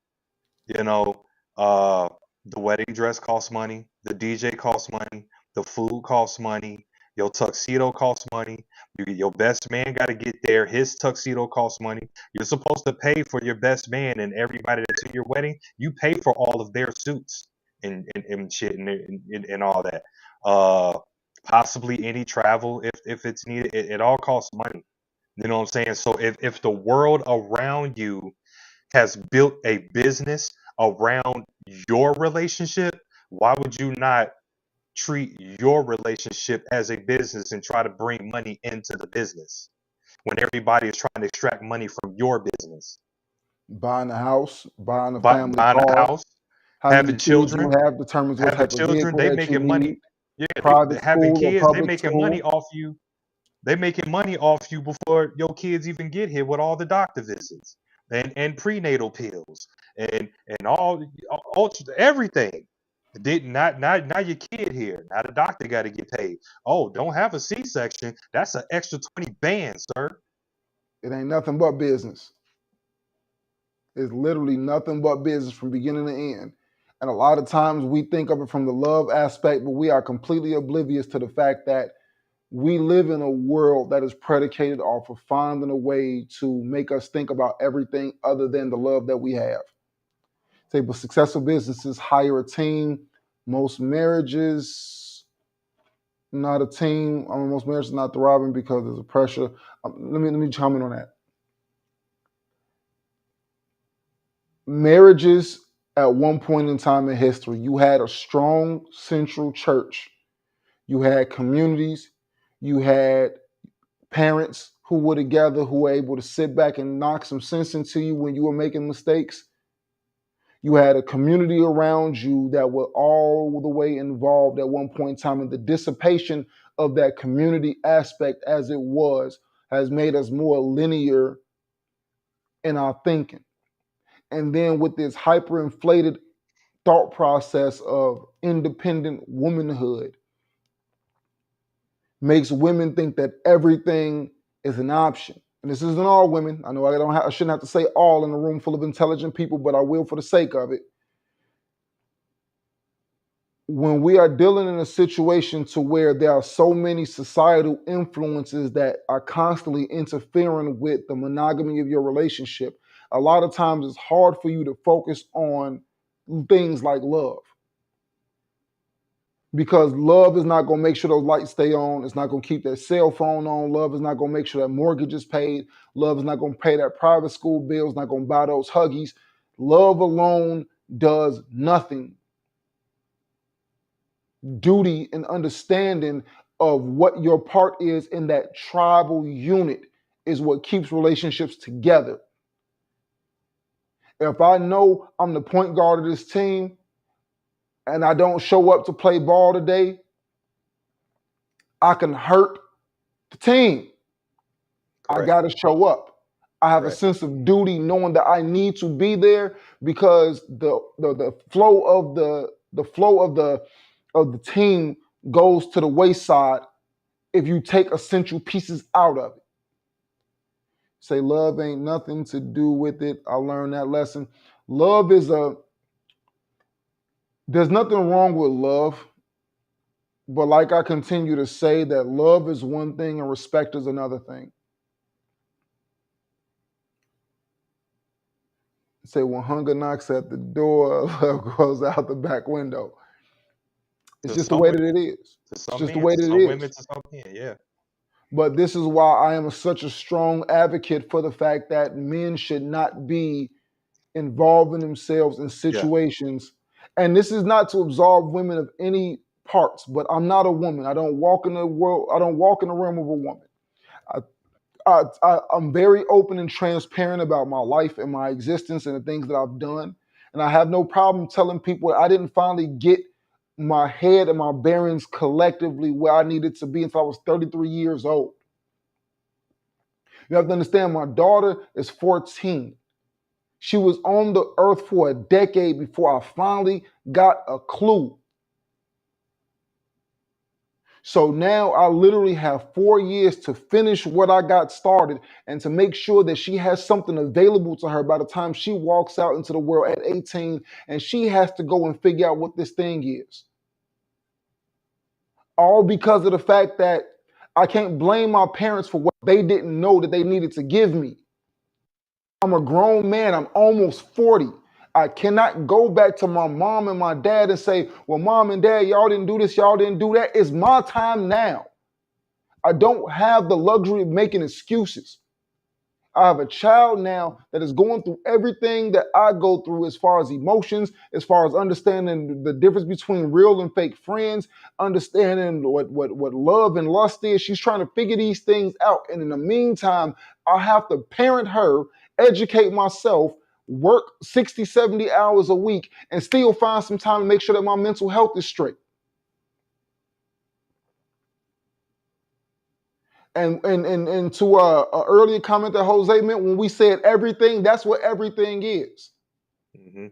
You know, uh, the wedding dress costs money, the DJ costs money, the food costs money, your tuxedo costs money. Your best man got to get there. His tuxedo costs money. You're supposed to pay for your best man and everybody that's in your wedding. You pay for all of their suits and shit and all that. Uh, Possibly any travel if it's needed. It all costs money. You know what I'm saying? So if the world around you has built a business around your relationship, why would you not treat your relationship as a business and try to bring money into the business when everybody is trying to extract money from your business? Buying a house, buying a family Buying a car, house, how many having kids you children, have determines what having type of children, vehicle they that you making money. need, Yeah, they private having school or kids, they public making money school. off you. They making money off you before your kids even get here with all the doctor visits and prenatal pills and all everything. Did not now your kid here. Now the doctor got to get paid. Oh, don't have a C-section. That's an extra 20 bands, sir. It ain't nothing but business. It's literally nothing but business from beginning to end. And a lot of times we think of it from the love aspect, but we are completely oblivious to the fact that we live in a world that is predicated off of finding a way to make us think about everything other than the love that we have. Say, but successful businesses hire a team. Most marriages, not a team. I mean, most marriages not thriving because there's a pressure. Let me comment on that. Marriages at one point in time in history, you had a strong central church. You had communities. You had parents who were together, who were able to sit back and knock some sense into you when you were making mistakes. You had a community around you that were all the way involved at one point in time. And the dissipation of that community aspect as it was has made us more linear in our thinking. And then with this hyperinflated thought process of independent womanhood makes women think that everything is an option. And this isn't all women. I know I shouldn't have to say all in a room full of intelligent people, but I will for the sake of it. When we are dealing in a situation to where there are so many societal influences that are constantly interfering with the monogamy of your relationship, a lot of times it's hard for you to focus on things like love, because love is not going to make sure those lights stay on. It's not going to keep that cell phone on. Love is not going to make sure that mortgage is paid. Love is not going to pay that private school bill. It's not going to buy those Huggies. Love alone does nothing. Duty and understanding of what your part is in that tribal unit is what keeps relationships together. If I know I'm the point guard of this team and I don't show up to play ball today, I can hurt the team. I Correct. got to show up. I have a Correct. sense of duty knowing that I need to be there because the flow of the team goes to the wayside if you take essential pieces out of it. Say love ain't nothing to do with it. I learned that lesson. Love is there's nothing wrong with love, but like I continue to say, that love is one thing and respect is another thing. Say when hunger knocks at the door, love goes out the back window. It's To just the some way that women, it is. to It's some just the men, way to that some it women, is. to some men. Yeah. But this is why I am such a strong advocate for the fact that men should not be involving themselves in Yeah. situations. And this is not to absolve women of any parts, but I'm not a woman. I don't walk in the world. I don't walk in the realm of a woman. I, I'm very open and transparent about my life and my existence and the things that I've done. And I have no problem telling people I didn't finally get my head and my bearings collectively where I needed to be until I was 33 years old. You have to understand, my daughter is 14. She was on the earth for a decade before I finally got a clue. So now I literally have 4 years to finish what I got started and to make sure that she has something available to her by the time she walks out into the world at 18 and she has to go and figure out what this thing is. All because of the fact that I can't blame my parents for what they didn't know that they needed to give me. I'm a grown man. I'm almost 40. I cannot go back to my mom and my dad and say, well, mom and dad, y'all didn't do this, y'all didn't do that. It's my time now. I don't have the luxury of making excuses. I have a child now that is going through everything that I go through as far as emotions, as far as understanding the difference between real and fake friends, understanding what love and lust is. She's trying to figure these things out. And in the meantime, I have to parent her, educate myself, work 60, 70 hours a week, and still find some time to make sure that my mental health is straight. And to a earlier comment that Jose meant, when we said everything, that's what everything is. Mm-hmm.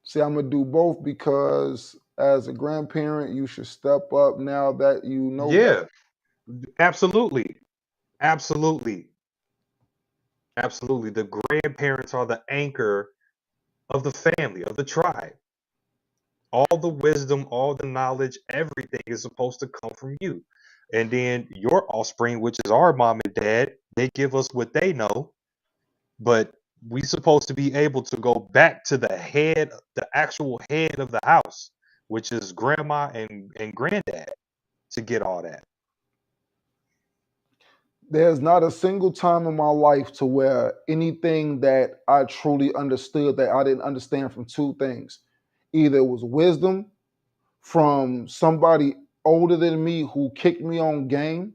See, I'm gonna do both because as a grandparent, you should step up now that you know Yeah. better. Absolutely. Absolutely. Absolutely. The grandparents are the anchor of the family, of the tribe. All the wisdom, all the knowledge, everything is supposed to come from you. And then your offspring, which is our mom and dad, they give us what they know, but we supposed to be able to go back to the head, the actual head of the house, which is grandma and granddad, to get all that. There's not a single time in my life to where anything that I truly understood that I didn't understand from two things. Either it was wisdom from somebody older than me who kicked me on game,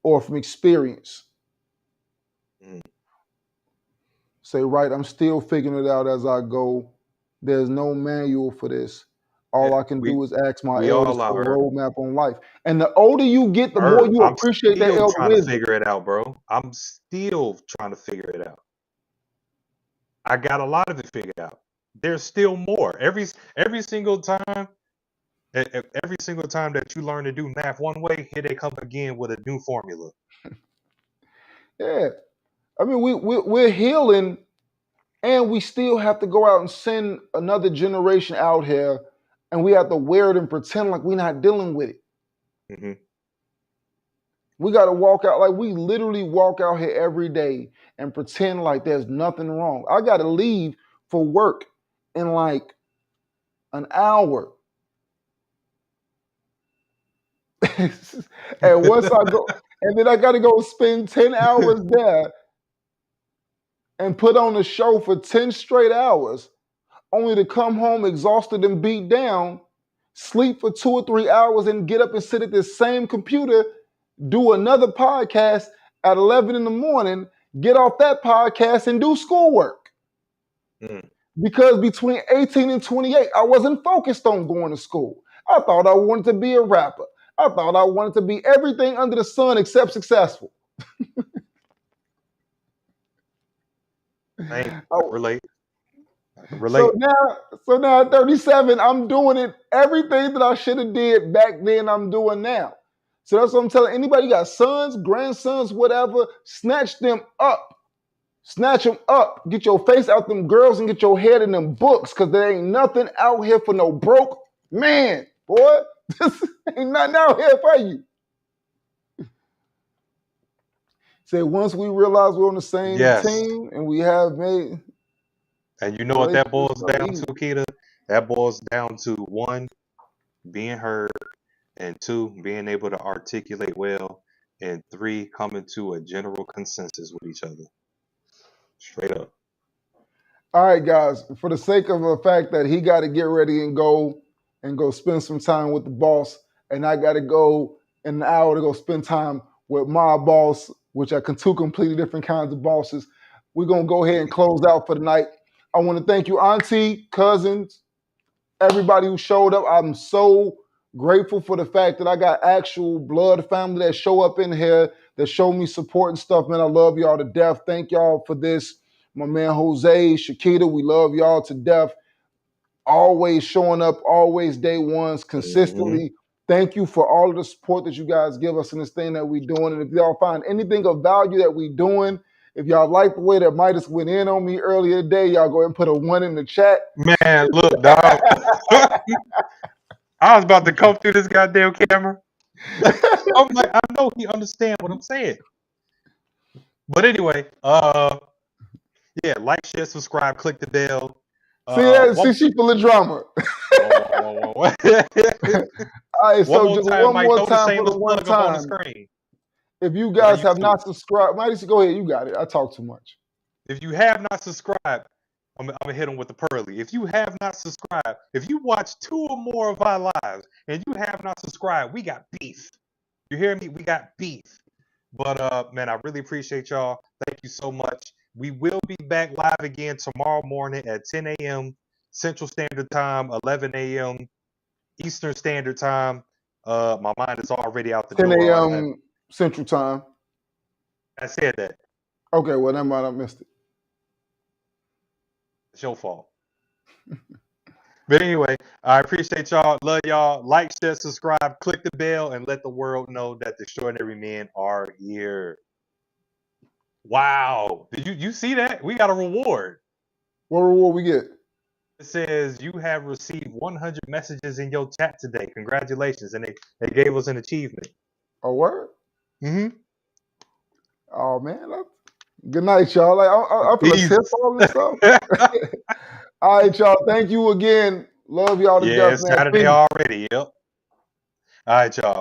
or from experience. Mm. Say, right, I'm still figuring it out as I go. There's no manual for this. All Yeah, I can do is ask my we elders all for a are. roadmap on life. And the older you get, the more you I'm appreciate that still elder trying to wisdom. figure it out, bro. I'm still trying to figure it out. I got a lot of it figured out. There's still more. Every single time, every single time that you learn to do math one way, here they come again with a new formula. Yeah. I mean, we're healing, and we still have to go out and send another generation out here, and we have to wear it and pretend like we're not dealing with it. Hmm. We got to walk out like we literally walk out here every day and pretend like there's nothing wrong. I got to leave for work in like an hour. And once I go, and then I got to go spend 10 hours there and put on a show for 10 straight hours, only to come home exhausted and beat down, sleep for 2 or 3 hours, and get up and sit at this same computer, do another podcast at 11 in the morning, get off that podcast and do schoolwork. Mm. Because between 18 and 28, I wasn't focused on going to school. I thought I wanted to be a rapper. I thought I wanted to be everything under the sun except successful. Same. I I- can relate. I can so relate. now, so now at 37, I'm doing it. Everything that I should have did back then, I'm doing now. So that's what I'm telling anybody. You got sons, grandsons, whatever. Snatch them up. Snatch them up. Get your face out them girls and get your head in them books, because there ain't nothing out here for no broke man, boy. This ain't nothing out here for you. Say once we realize we're on the same Yes. team and we have made. And you know what that boils relationships down easy. to, Keita? That boils down to 1, being heard, and 2, being able to articulate well, and 3, coming to a general consensus with each other. Straight up. All right, guys. For the sake of the fact that he got to get ready and go spend some time with the boss, and I got to go in an hour to go spend time with my boss, which are two completely different kinds of bosses. We're gonna go ahead and close out for the night. I want to thank you, auntie, cousins, everybody who showed up. I'm so grateful for the fact that I got actual blood family that show up in here, that show me support and stuff. Man, I love y'all to death. Thank y'all for this. My man Jose, Shakita, we love y'all to death. Always showing up, always day ones, consistently. Thank you for all of the support that you guys give us in this thing that we doing. And if y'all find anything of value that we doing, if y'all like the way that Midas went in on me earlier today, y'all go ahead and put a 1 in the chat. Man, look, dog. I was about to come through this goddamn camera. I'm like, I know he understand what I'm saying. But anyway, yeah, like, share, subscribe, click the bell. See, she full of drama. All right, so just one more time for the one time. On the screen. If you guys have not subscribed, Midas, go ahead. You got it. I talk too much. If you have not subscribed, I'm gonna hit them with the pearly. If you have not subscribed, if you watch 2 or more of our lives and you have not subscribed, we got beef. You hear me? We got beef. But man, I really appreciate y'all. Thank you so much. We will be back live again tomorrow morning at 10 a.m. Central Standard Time, 11 a.m. Eastern Standard Time. My mind is already out the 10 door. 10 a.m. Central Time. I said that. Okay, well, never mind. I missed it. It's your fault. But anyway, I appreciate y'all. Love y'all. Like, share, subscribe, click the bell, and let the world know that the Extraordinary Men are here. Wow. Did you see that? We got a reward. What reward we get? It says you have received 100 messages in your chat today. Congratulations. And they gave us an achievement. A word? Mm-hmm. Oh, man. Good night, y'all. Like, I feel like hip all this stuff. All right, y'all. Thank you again. Love y'all to death, man. Saturday already. Yep. All right, y'all.